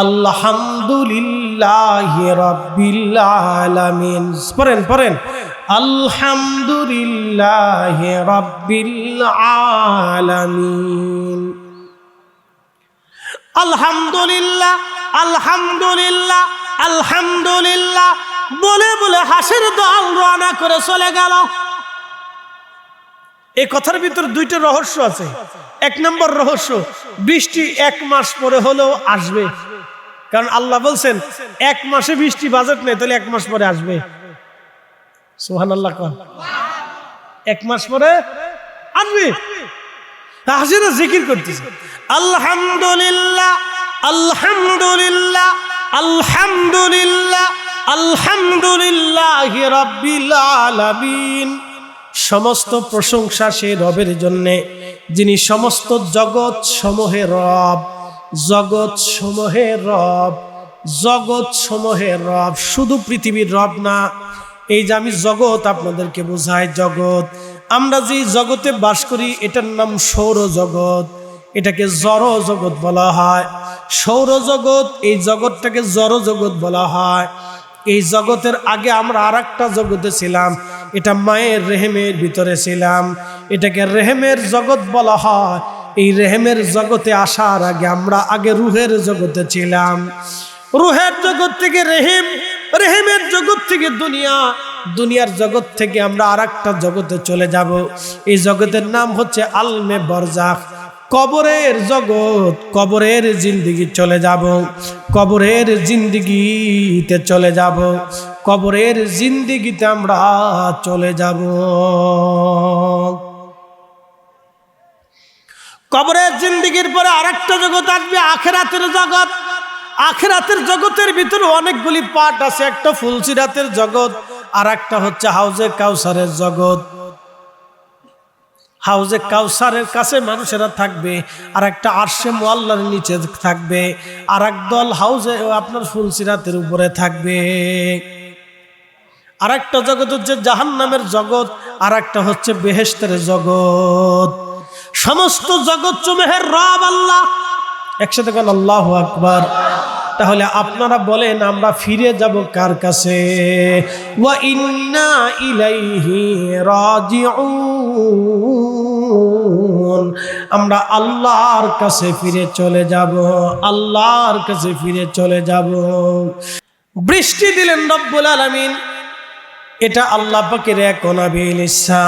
আলহামদুলিল্লাহি রাব্বিল আলামিন। পড়েন পড়েন, আলহামদুলিল্লাহি রাব্বিল আলামিন। আলহামদুলিল্লাহ আলহামদুলিল্লাহ আলহামদুলিল্লাহ বলে বলে হাসির দল রওনা করে চলে গেল। এই কথার ভিতর 2টা রহস্য আছে। 1 নম্বর রহস্য, বৃষ্টি 1 মাস পরে হলেও আসবে, কারণ আল্লাহ বলছেন 1 মাসে বৃষ্টি বাজেট নেই, তাহলে 1 মাস পরে আসবে। সুবহানাল্লাহ কোন 1 মাস পরে আসবে হাসিনা জিকির করতেছে আলহামদুলিল্লাহ আলহামদুলিল্লাহ আলহামদুলিল্লাহ আলহামদুলিল্লাহি রাব্বিল আলামিন। সমস্ত প্রশংসা সেই রবের জন্যে যিনি সমস্ত জগৎ সমূহের রব, জগৎ সমূহের রব, জগৎ সমূহের রব, শুধু পৃথিবীর রব না। এই যে আমি জগৎ আপনাদেরকে বোঝাই, জগৎ আমরা যে জগতে বাস করি এটার নাম সৌরজগৎ, এটাকে জড় জগৎ বলা হয়। সৌরজগৎ, এই জগৎটাকে জড় জগৎ বলা হয়। এই জগতের আগে আমরা আরেকটা জগতে ছিলাম, এটা মায়ের রেহেমের ভিতরে ছিলাম, এটাকে রেহেমের জগৎ বলা হয়। এই রেহেমের জগতে আসার আগে আমরা আগে রুহের জগতে ছিলাম। রুহের জগৎ থেকে রেহেম, রেহেমের জগৎ থেকে দুনিয়া, দুনিয়ার জগৎ থেকে আমরা আরেকটা জগতে চলে যাব। এই জগতের নাম হচ্ছে আলমে বরজাখ, কবরের জগৎ, কবরের জিন্দেগি চলে যাব, কবরের জিন্দেগিতে চলে যাব, কবরের জিন্দেগিতে আমরা চলে যাব। কবরের জিন্দেগির পরে আরেকটা জগৎ আসবে, আখিরাতের জগৎ। আখিরাতের জগতের ভিতরে অনেকগুলি পার্ট আছে, একটা ফুলসিরাতের জগৎ, আর একটা হচ্ছে হাউজে কাউসারের জগৎ। হাউজে কাউসারের কাছে মানুষেরা থাকবে, আর একটা আরশে মুআল্লার নিচে থাকবে, আর একদল হাউজে আপনার ফুলসিরাতের উপরে থাকবে। আর একটা জগৎ হচ্ছে জাহান্নামের জগৎ, আর একটা হচ্ছে বেহেশতের জগৎ। সমস্ত জগৎ সমূহের রব আল্লাহ। একসাথে বলেন আল্লাহু আকবার। তাহলে আপনারা বলেন আমরা ফিরে যাব কার কাছে? ওয়া ইন্না ইলাইহি রাজিউন। আমরা আল্লাহর কাছে ফিরে চলে যাব, আল্লাহর কাছে ফিরে চলে যাব। বৃষ্টি দিলেন রব্বুল আলামিন, এটা আল্লাহ পাকের এক অনাবিল ইচ্ছা,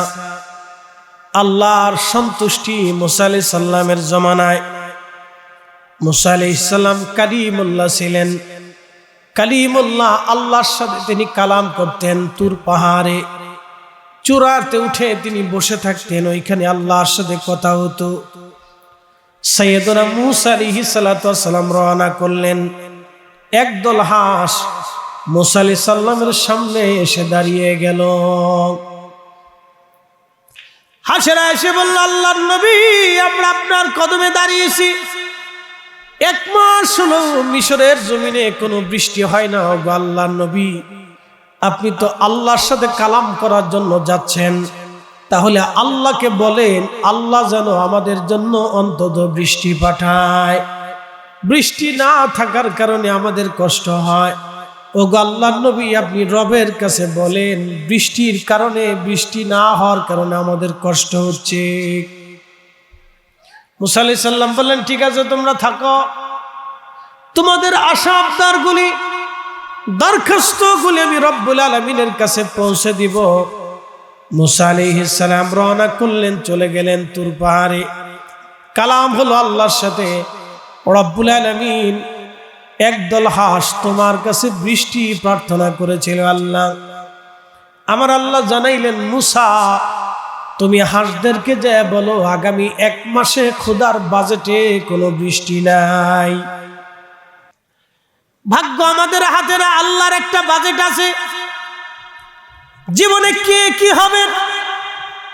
আল্লাহর সন্তুষ্টি। মুসা আলাইহিস সালামের জমানায় মুসা আলাইহিস সালাম কালিমুল্লাহ ছিলেন। কালিমুল্লাহ, আল্লাহর সাথে তিনি কালাম করতেন। তুর পাহাড়ে চূড়াতে উঠে তিনি বসে থাকতেন, ওইখানে আল্লাহর সাথে কথা হতো। সাইয়েদনা মুসা আলাইহিস সালাতু ওয়াস সালাম রওনা করলেন। একদল হাঁস মুসা আলাইহিস সালামের সামনে এসে দাঁড়িয়ে গেল। হাঁসেরা এসে বলল, আল্লাহর নবী, আমরা আপনার কদমে দাঁড়িয়েছি, 1 মাস হলো মিশরের জমিনে কোনো বৃষ্টি হয় না। ও আল্লাহর নবী, আপনি তো আল্লাহর সাথে কালাম করার জন্য যাচ্ছেন, তাহলে আল্লাহকে বলেন আল্লাহ যেন আমাদের জন্য অন্তত বৃষ্টি পাঠায়। বৃষ্টি না থাকার কারণে আমাদের কষ্ট হয়। ও আল্লাহর নবী, আপনি রবের কাছে বলেন বৃষ্টির কারণে, বৃষ্টি না হওয়ার কারণে আমাদের কষ্ট হচ্ছে। মুসা আলাইহিস সালাম বললেন, ঠিক আছে তোমরা থাকো, তোমাদের আশা আবদারগুলি, দরখাস্তগুলি আমি রব্বুল আলামিনের কাছে পৌঁছে দিব। মুসা আলাইহিস সালাম রওনা করলেন, চলে গেলেন তুর পাহাড়ে। কালাম হলো আল্লাহর সাথে। রব্বুল আলামিন একদল হাঁস তোমার কাছে বৃষ্টি প্রার্থনা করেছিল আল্লাহ। আমার আল্লাহ জানাইলেন, মুসা তুমি হাঁসদেরকে যা বলো আগামী 1 মাসে খোদার বাজেটে কোনো বৃষ্টি নাই। ভাগ্য আমাদের হাতে না, আল্লাহর একটা বাজেট আছে। জীবনে কে কি হবে,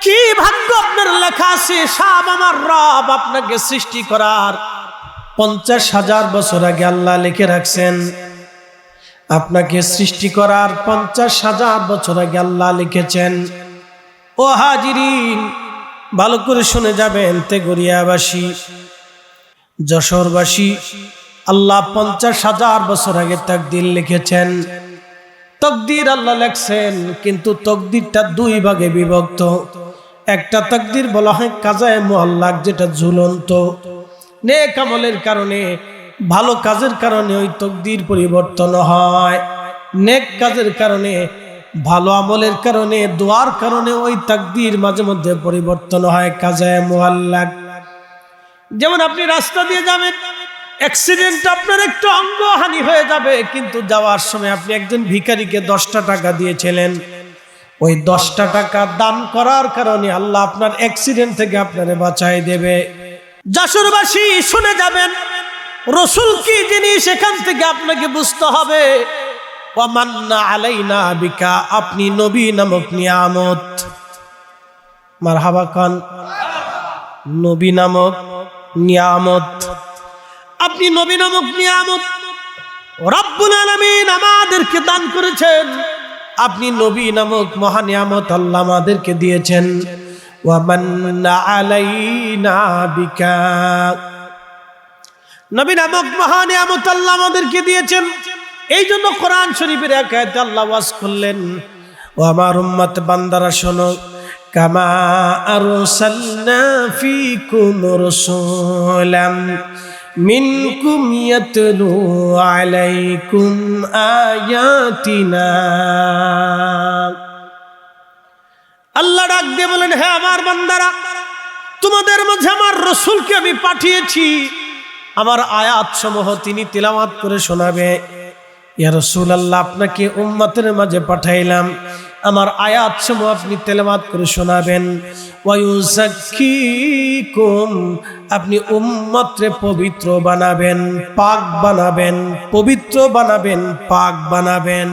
কি ভাগ্য আপনার লেখা আছে, সব আমার রব আপনাকে সৃষ্টি করার 50,000 বছর আগে আল্লাহ লিখে রাখছেন। আপনাকে সৃষ্টি করার 50,000 বছর আগে আল্লাহ লিখেছেন। ও হাজিরিন, ভালো করে শুনে যাবেন। তেঘরিয়াবাসী, যশোরবাসী, আল্লাহ 50,000 বছর আগে তাকদীর লিখেছেন। তকদির আল্লাহ লেখছেন, কিন্তু তকদিরটা 2 ভাগে বিভক্ত। একটা তকদির বলা হয় কাজায়ে মুআল্লাক, যেটা ঝুলন্ত। নেক আমলের কারণে, ভালো কাজের কারণে ওই তকদির পরিবর্তন হয়। নেক কাজের কারণে, ভালো আমলের কারণে, দোয়ার কারণে ওই তাকদীর মাঝে মধ্যে পরিবর্তন হয়, কাজায়ে মুআল্লাক। যেমন আপনি রাস্তা দিয়ে যাবেন, অ্যাক্সিডেন্ট, আপনার একটু অঙ্গহানি হয়ে যাবে, কিন্তু যাওয়ার সময় আপনি একজন ভিখারিকে 10টা টাকা দিয়েছিলেন, ওই 10টা টাকা দান করার কারণে আল্লাহ আপনার অ্যাক্সিডেন্ট থেকে আপনারে বাঁচাই দেবে। যশোরবাসী শুনে যাবেন রাসূল কি জিনিস, এখান থেকে আপনাকে বুঝতে হবে। ওয়া মান্না আলাইনা বিকা, আপনি নবী নামক নিয়ামত। মারহাবা খান। নবী নামক নিয়ামত, আপনি নবী নামক নিয়ামত রব্বুল আলামিন আমাদেরকে দান করেছেন। আপনি নবী নামক মহা নিয়ামত আল্লাহ আমাদেরকে দিয়েছেন। ওয়া মান্না আলাইনা বিকা, নবী নামক মহা নিয়ামত আল্লাহ আমাদেরকে দিয়েছেন। এই জন্য কোরআন শরীফের এক আয়াতে আল্লাহ ওয়াজ করলেন, ও আমার উম্মত বান্দারা শোনো, কামা আরসালনা ফীকুম রাসূলাম মিনকুম ইয়াতলু আলাইকুম আয়াতিনা। আল্লাহ ডাক দিয়ে বলেন, হে আমার বান্দারা, তোমাদের মাঝে আমার রাসূলকে আমি পাঠিয়েছি, আমার আয়াত সমূহ তিনি তিলাওয়াত করে শোনাবে। ইয়া রাসূলুল্লাহ, আপনাকে উম্মতের মাঝে পাঠাইলাম, আমার আয়াত সমূহ আপনি তেলাওয়াত করে শোনাবেন। ওয়া ইউযাক্কিকুম, আপনি উম্মতরে পবিত্র বানাবেন, পাক বানাবেন, পবিত্র বানাবেন, পাক বানাবেন।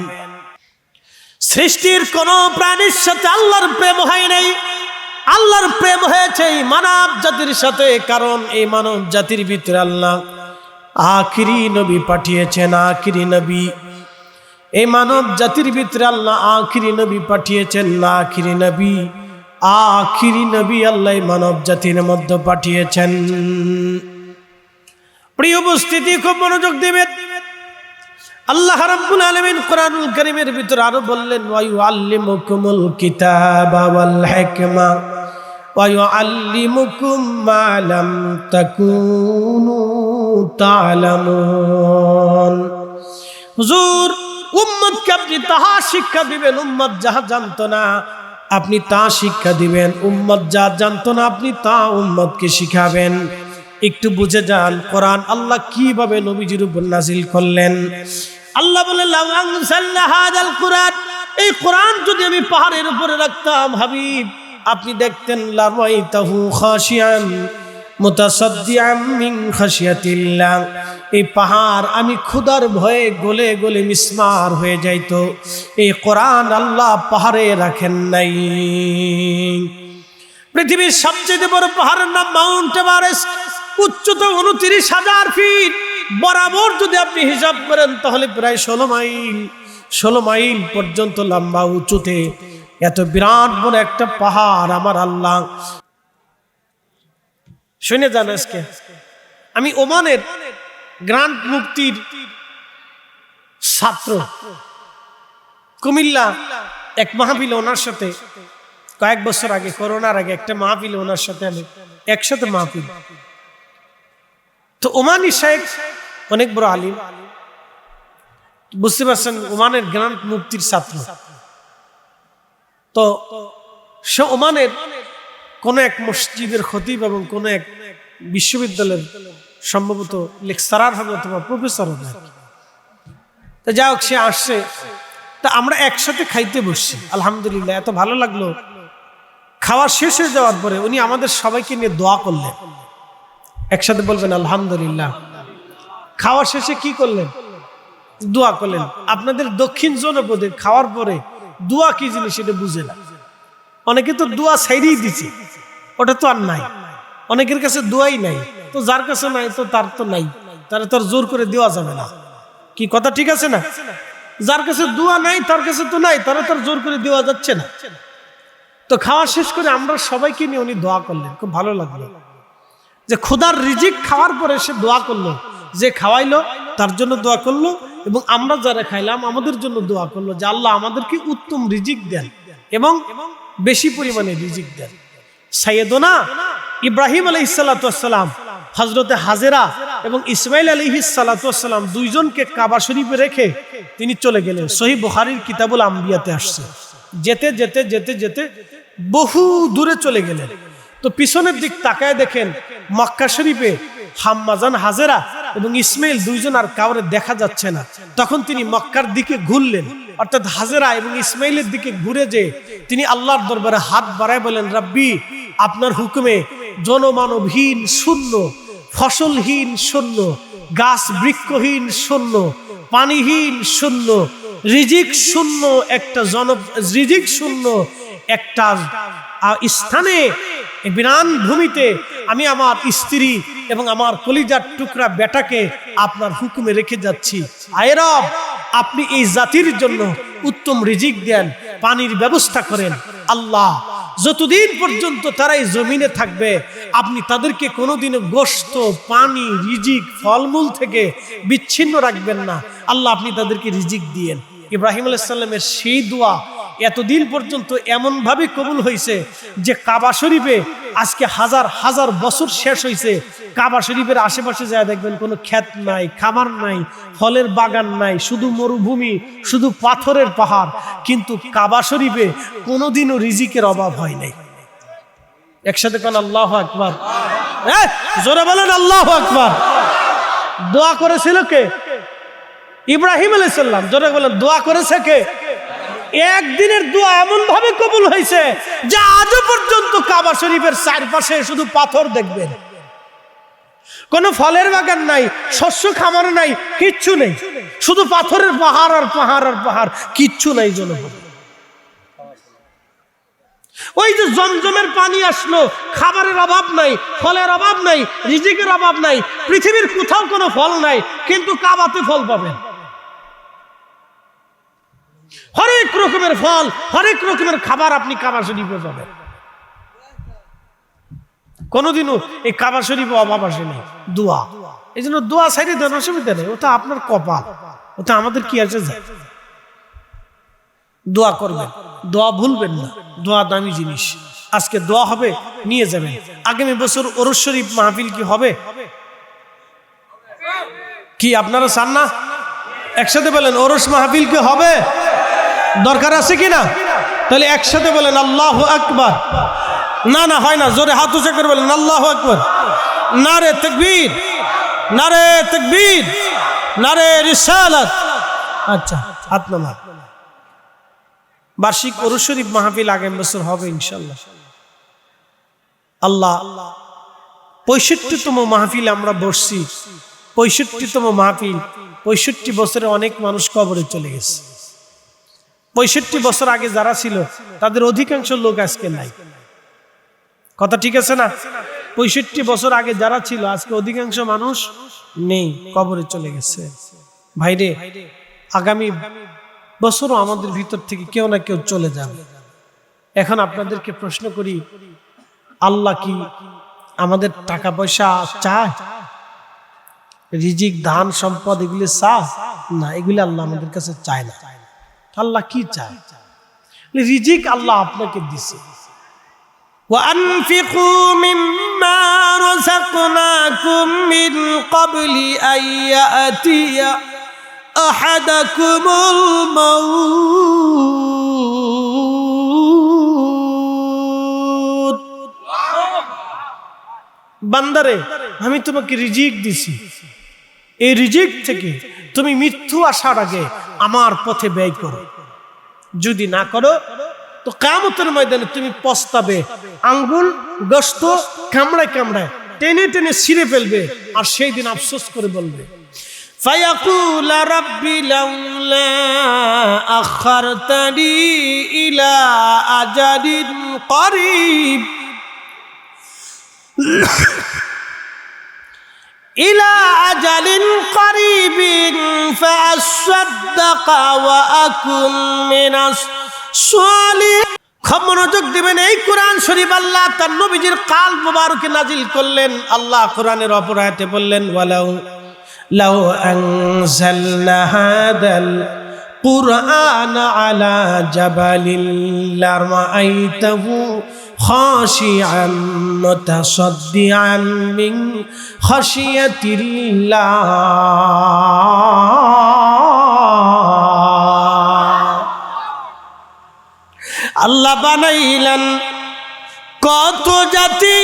সৃষ্টির কোন প্রাণীর সাথে আল্লাহর প্রেম হয় নাই, আল্লাহর প্রেম হয়েছে এই মানব জাতির সাথে। কারণ এই মানব জাতির ভিতরে আল্লাহ আখিরি নবী পাঠিয়েছেন। আখিরি নবী, এই মানব জাতির ভিতরে আল্লাহ আখিরি নবী পাঠিয়েছেন। আখিরি নবী, আখিরি নবী আল্লাহ মানব জাতির মধ্যে পাঠিয়েছেন। প্রিয় উপস্থিতি, খুব মনোযোগ দিবেন। আল্লাহ রাব্বুল আলামিন কোরআনুল কারীমের ভিতর আরো বললেন, ওয়া ইউআল্লিমুকুমুল কিতাবা ওয়াল হিকমা ওয়া ইউআল্লিমুকুম মা লাম তাকুনু তা'লামুন। হুজুর, উম্মতকে আপনি তাহা শিক্ষা দিবেন, উম্মত যাহা জানতো না আপনি তা শিক্ষা দিবেন, উম্মত যা জানতো না আপনি তা উম্মতকে শিখাবেন। একটু বুঝে যান কোরআন আল্লাহ কিভাবে নবীজির উপর নাজিল করলেন। আল্লাহ বলে, লাউ আনজালনা হাযাল কুরআন, এই কোরআন যদি আমি পাহাড়ের উপরে রাখতাম হাবিব, আপনি দেখতেন লারাইতাহু খাশিয়ান মুতাসাদ্দিআম মিন খাশিয়াতিল্লাহ, এই পাহাড় আমি ক্ষুধার ভয়ে গলে গলে মিসমার হয়ে যাইতো। এই কোরআন আল্লাহ পাহাড়ে রাখেন নাই। পৃথিবীর সবচেয়ে বড় পাহাড়ের নাম মাউন্ট এভারেস্ট, উচ্চতা 29,000 ফিট। বরাবর যদি আপনি হিসাব করেন তাহলে প্রায় 16 মাইল পর্যন্ত লম্বা উঁচুতে এত বিরাট বড় একটা পাহাড় আমার আল্লাহ। শুনে যান, আজকে আমি ওমানের গ্রান্ড মুফতির ছাত্র, কুমিল্লা এক মাহফিলে ওনার সাথে কয়েক বছর আগে, করোনার আগে একটা মাহফিলে ওনার সাথে আমি একসাথে মাহফিল। তো ওমানি শেখ অনেক বড় আলিম, বুঝতে পারছেন, ওমানের গ্রান্ড মুফতির ছাত্র। তো সে ওমানের কোন এক মসজিদের খতিব এবং কোন এক বিশ্ববিদ্যালয়ের সম্ভবত লেকচারার হবে অথবা প্রফেসর হবে। তা যাই হোক, সে আসছে, তা আমরা একসাথে খাইতে বসছি। আলহামদুলিল্লাহ, এত ভালো লাগলো। খাওয়া শেষ হয়ে যাওয়ার পরে উনি আমাদের সবাইকে নিয়ে দোয়া করলেন। একসাথে বলবেন আলহামদুলিল্লাহ। খাওয়া শেষে কি করলেন? দোয়া করলেন। আপনাদের দক্ষিণ জনপদে খাওয়ার পরে দোয়া কি জিনিস এটা বুঝে না। অনেকে তো দোয়া ছাইড়েই দিচ্ছে, ওটা তো আর নাই। অনেকের কাছে দোয়াই নাই, তো যার কাছে নাই তো তার তো নাই, তারা তো আর জোর করে দেওয়া যাবে না। কি কথা ঠিক আছে না? যার কাছে দোয়া নাই তার কাছে তো নাই, তারা তার জোর করে দেওয়া যাচ্ছে না। তো খাওয়া শেষ করে আমরা সবাইকে নিয়ে উনি দোয়া করলেন। খুব ভালো লাগলো যে খোদার রিজিক খাওয়ার পরে সে দোয়া করলো, যে খাওয়াইলো তার জন্য দোয়া করলো, এবং আমরা যারা খাইলাম আমাদের জন্য দোয়া করলো যে আল্লাহ আমাদেরকে উত্তম রিজিক দেন এবং বেশি পরিমাণে রিজিক দেন। সাইয়েদনা ইব্রাহিম আলাইহিসসালাম, হযরতে হাজেরা এবং ইসমাইল আলাইহিসসালাম দুইজনকে কাবা শরীফে রেখে তিনি চলে গেলেন। সহিহ বুখারীর কিতাবুল আম্বিয়াতে আসছে। যেতে যেতে যেতে যেতে বহু দূরে চলে গেলেন। তো পিছনের দিক তাকায় দেখেন মক্কা শরীফে হাম্মাজান হাজেরা এবং ইসমাইল দুইজন আর কাউরে দেখা যাচ্ছে না। তখন তিনি মক্কার দিকে ঘুরলেন, অর্থাৎ হাজেরা এবং ইসমাইলের দিকে ঘুরে যে তিনি আল্লাহর দরবারে হাত বাড়ায় বলেন, রাব্বি, আপনার হুকুমে জনমানবহীন শূন্য, ফসলহীন শূন্য, গাছ বৃক্ষহীন শূন্য, পানিহীন শূন্য, রিজিক শূন্য রিজিক শূন্য একটা স্থানে, বিরান ভূমিতে আমি আমার স্ত্রী এবং আমার কলিজার টুকরা বেটাকে আপনার হুকুমে রেখে যাচ্ছি। আয় রব, আপনি এই জাতির জন্য উত্তম রিজিক দেন, পানির ব্যবস্থা করেন। আল্লাহ, যতদিন পর্যন্ত তারা এই জমিনে থাকবে আপনি তাদেরকে কোনোদিনও গোশত, পানি, রিজিক, ফলমূল থেকে বিচ্ছিন্ন রাখবেন না। আল্লাহ, আপনি তাদেরকে রিজিক দিয়েন। ইব্রাহিম আলাইহিস সালামের সেই দোয়া এতদিন পর্যন্ত এমন ভাবে কবুল হয়েছে যে কাবা শরীফে আজকে হাজার হাজার বছর শেষ হয়েছে, কাবা শরীফের আশেপাশে যায় দেখবেন কোনো ক্ষেত নাই, খামার নাই, ফলের বাগান নাই, শুধু মরুভূমি, শুধু পাথরের পাহাড়, কিন্তু কাবা শরীফে কোনোদিনও রিজিকের অভাব হয় নাই। একসাথে কোন আল্লাহু আকবার, জোরে বলেন আল্লাহু আকবার। দোয়া করেছিল কে? ইব্রাহিম আলাইহিস সালাম। জোরে বলেন, দোয়া করেছে কে? একদিনের দোয়া এমন ভাবে কবুল হয়েছে যে আজও পর্যন্ত কাবা শরীফের চারপাশে শুধু পাথর দেখবেন, কোনো ফলের বাগান নাই, শস্য খামার নাই, কিচ্ছু নেই, শুধু পাথরের পাহাড় আর পাহাড় আর পাহাড়, কিচ্ছু নাই জনপদ। ওই যে জমজমের পানি আসলো, খাবারের অভাব নাই, ফলের অভাব নাই, রিজিকের অভাব নাই, পৃথিবীর কোথাও কোনো ফল নাই, কিন্তু কাবাতে ফল পাবেন। হরেক রকমের ফল, হরেক রকমের খাবার আপনি কাবা শরীফে পাবেন। কোনোদিনও এই কাবা শরীফে অভাব আসে নাই। দোয়া, এই জন্য দোয়া সাইডে দেন, অসুবিধা নেই, ওটা আপনার কপাল, ওটা আমাদের কি আছে যায়। দোয়া করবেন, দোয়া ভুলবেন না, দোয়া দামি জিনিস। আজকে দোয়া হবে, নিয়ে যাবেন। আগামী বছর ওরস শরীফ মাহফিল কি হবে? কি আপনারা চান না? একসাথে বলেন, ওরস মাহফিল কি হবে? দরকার আছে কিনা? তাহলে একসাথে বলেন আল্লাহু আকবার। না না, হয় না, জোরে হাত উঁচু করে বলেন আল্লাহু আকবার। নারে তাকবীর, নারে তাকবীর, নারে রিসালাত। আচ্ছা, হাত নামান। বার্ষিক ওরস শরীফ মাহফিল আগামী বছর হবে ইনশাআল্লাহ। আল্লাহ 65তম মাহফিল আমরা বসছি। 65তম মাহফিল, 65 বছরে অনেক মানুষ কবরে চলে গেছে। 65 বছর আগে যারা ছিল তাদের অধিকাংশ লোক আজকে নাই। কথা ঠিক আছে না? 65 বছর আগে যারা ছিল আজকে অধিকাংশ মানুষ নেই, কবরে চলে গেছে। ভাইরে, আগামী বছরও আমাদের ভিতর থেকে কেউ না কেউ চলে যাবে। এখন আপনাদেরকে প্রশ্ন করি, আল্লাহ কি আমাদের টাকা পয়সা চায়? রিজিক, ধান সম্পদ এগুলি চায় না, এগুলি আল্লাহ আমাদের কাছে চায় না। আল্লাহ কি চায়? রিজিক আল্লাহ আপনাকে দিছে। وَأَنْفِقُوا مِمَّا رَزَقْنَاكُمْ مِنْ قَبْلِ أَنْ يَأْتِيَ أَحَدَكُمُ الْمَوْتُ। বান্দারে, আমি তোমাকে রিজিক দিছি, এই রিজিক থেকে তুমি মৃত্যু আসার আগে আমার পথে ব্যয় করো। যদি না করো তো কিয়ামতের ময়দানে তুমি পস্তাবে, আঙ্গুল গোশত কামড়ায় কামড়ায় টেনে টেনে ছিঁড়ে ফেলবে, আর সেই দিন আফসোস করে বলবে, ফায়াকুল রাব্বি লাউলা আখারতানি ইলা আজালিন করিব ইলা আজালিন করিবিন ফাআসাদ্দাক ওয়া আকুন মিনাস সালিহিন। মনোযোগ দিবেন, এই কোরআন শরীফ আল্লাহ তার নবীজির কাল মুবারকে নাজিল করলেন। আল্লাহ কোরআনের অপর আয়াতে বললেন, ওয়ালাউ লাউ আনজালনা হাদাল কুরআন আলা জাবালিন লারাআইতাহু খাশিআন মুতাসাদ্দিআন মিন খাশিয়াতিল্লাহ। আল্লাহ বানাইলেন কত জাতি,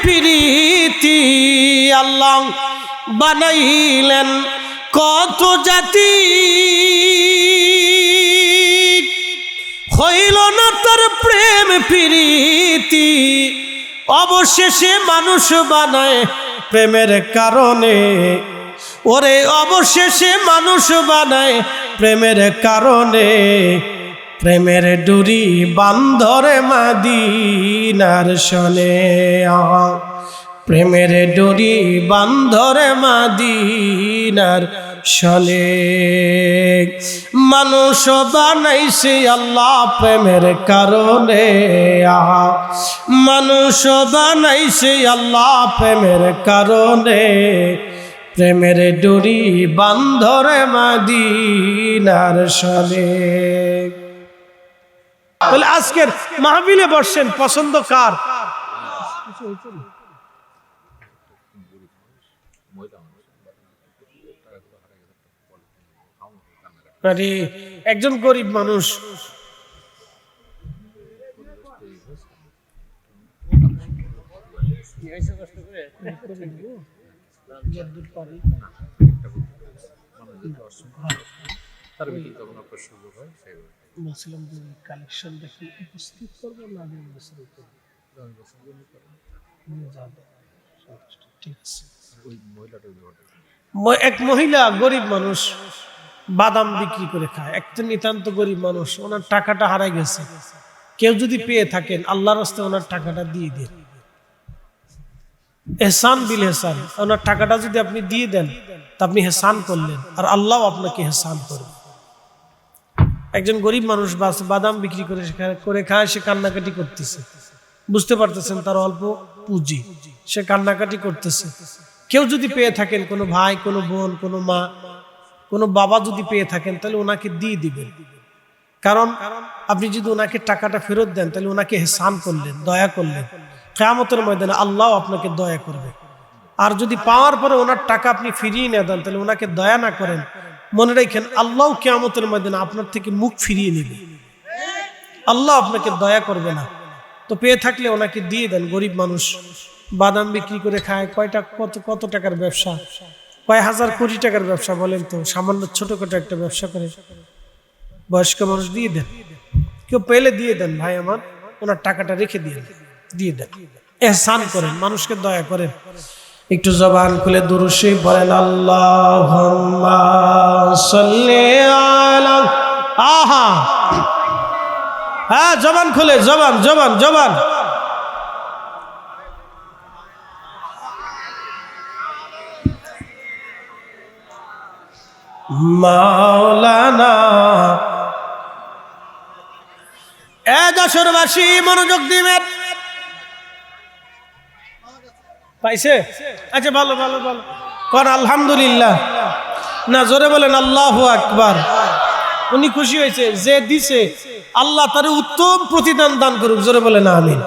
প্রীতি আল্লাহ বানাইলেন কত জাতি, হইল না তার প্রেম প্রীতি, অবশেষে মানুষ বানায় প্রেমের কারণে। ওরে অবশেষে মানুষ বানায় প্রেমের কারণে, প্রেমের ডুরি বান্ধরে মদিনার শনে, প্রেমের ডুরি বান্ধরে মদিনার শনে। মানুষ বানাইছে আল্লাহ প্রেমের কারণে, মানুষ বানাইছে আল্লাহ প্রেমের কারণে, প্রেমের ডুরি বান্ধরে মদিনার শনে। বলে আজকের মাহফিলে বসছেন, পছন্দ কার? আরে একজন গরিব মানুষ, কালেকশন দেখি উপস্থিত করবো না, ঠিক আছে। এক মহিলা গরিব মানুষ বাদাম বিক্রি করে খায়, একটা নিতান্ত গরিব মানুষ, ওনার টাকাটা হারাই গেছে। কেউ যদি পেয়ে থাকেন আল্লাহর রাস্তায় ওনার টাকাটা দিয়ে দেন, এহসান বিল এহসান। ওনার টাকাটা যদি আপনি দিয়ে দেন তা আপনি এহসান করলেন, আর আল্লাহ আপনাকে এহসান করবে। একজন গরিব মানুষ বাদাম বিক্রি করে খায়, সে কান্নাকাটি করতেছে, বুঝতে পারতেছেন তার অল্প পুঁজি, সে কান্নাকাটি করতেছে। কেউ যদি পেয়ে থাকেন, কোনো ভাই, কোনো বোন, কোনো মা, কোনো বাবা যদি পেয়ে থাকেন, তাহলে ওনাকে দিয়ে দিবেন। কারণ আপনি যদি ওনাকে টাকাটা ফেরত দেন তাহলে ওনাকে এহসান করলেন, দয়া করলেন। কিয়ামতের ময়দানে আল্লাহ আপনাকে দয়া করবে। আর যদি পাওয়ার পরে ওনার টাকা আপনি ফিরিয়ে না দেন, তাহলে ওনাকে দয়া না করেন, মনে রাখেন আল্লাহ কিয়ামতের ময়দানে আপনার থেকে মুখ ফিরিয়ে নেবে, আল্লাহ আপনাকে দয়া করবে না। তো পেয়ে থাকলে ওনাকে দিয়ে দেন। গরিব মানুষ বাদাম বিক্রি করে খায়, কত টাকার ব্যবসা, কয় হাজার কোটি টাকার ব্যবসা বলেন তো, সামান্য ছোটখাটো একটা ব্যবসা করে। বয়স্ক মানুষ দিয়ে দেন, কেউ পেলে দিয়ে দেন, ভাই আমার ওনার টাকাটা রেখে দিয়ে দেন, এহসান করেন, মানুষকে দয়া করেন। একটু জবান খুলে দুরূদ শরীফ পড়েন, আল্লাহুম্মা সাল্লি আলা। আহা, হ্যাঁ জবান খুলে, জবান। মাওলানা। যশোরবাসী মনোযোগ দিবেন, পাইছে? আচ্ছা ভালো কর আলহামদুলিল্লাহ, না জোরে বলেন আল্লাহু আকবার। উনি খুশি হয়েছে, যে দিছে আল্লাহ তার উত্তম প্রতিদান দান করুক, জোরে বলেন আমিন।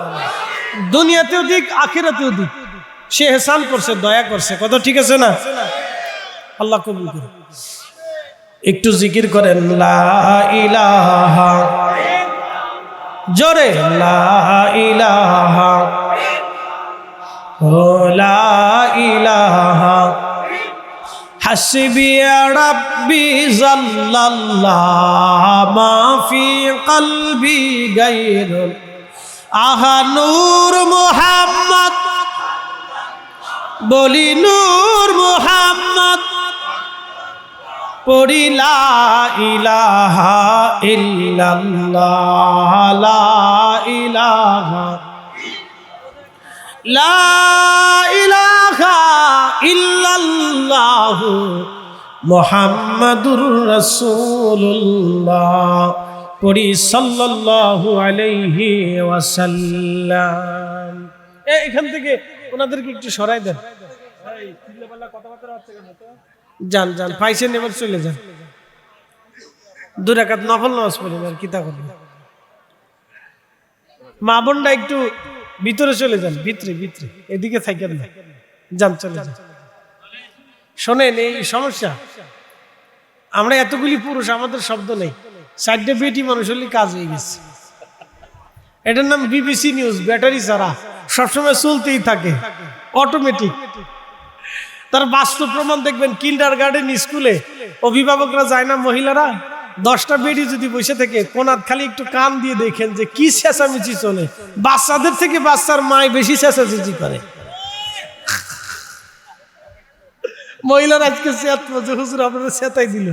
দুনিয়াতেও দিক, আখিরাতেও দিক, সে এহসান করছে, দয়া করছে, কত ঠিক আছে না? আল্লাহ কবুল করুন। একটু জিকির করেন, লা ইলাহা, জোরে লা ইলাহা, লা ইলাহা হাসবি রাব্বি জাল্লাল্লাহ মা ফি কলবি গায়রুল। আহা নূর মুহাম্মদ, বলি নূর মুহাম্মদ, পড়ি লা ইলাহা ইল্লাল্লাহ, লা ইলাহা, লা ইলাহা ইল্লাল্লাহ মুহাম্মাদুর রাসূলুল্লাহ, পড়ি সাল্লাল্লাহু আলাইহি ওয়াসাল্লাম। এখান থেকে ওনাদেরকে একটু সরাই দেন, যান পাইছেন, এবার চলে যান, 2 রাকাত নফল নামাজ পড়েন, আর কি তা করবেন। মা বোনরা একটু ভিতরে চলে যান, ভিতরে এদিকে থাকেন না, যান চলে যান। শোনেন, এই সমস্যা, আমরা এতগুলি পুরুষ, আমাদের শব্দ নেই, 4টে বেটি মানুষ হলে কাজ হয়ে গেছে। এটার নাম বিবিসি নিউজ, ব্যাটারি ছাড়া সবসময় চলতেই থাকে, অটোমেটিক। তার বাস্তব প্রমাণ দেখবেন, কিন্ডার গার্ডেন স্কুলে অভিভাবকরা যায় না, মহিলারা 10টা বেডি যদি বসে থেকে কোনার খালি একটু কান দিয়ে দেখেন যে কি চেঁচামেচি চলে, বাচ্চাদের থেকে বাচ্চার মায় বেশি চেঁচামেচি করে। মহিলারা আজকে হুজুর আপনারা চেঁচাই দিল।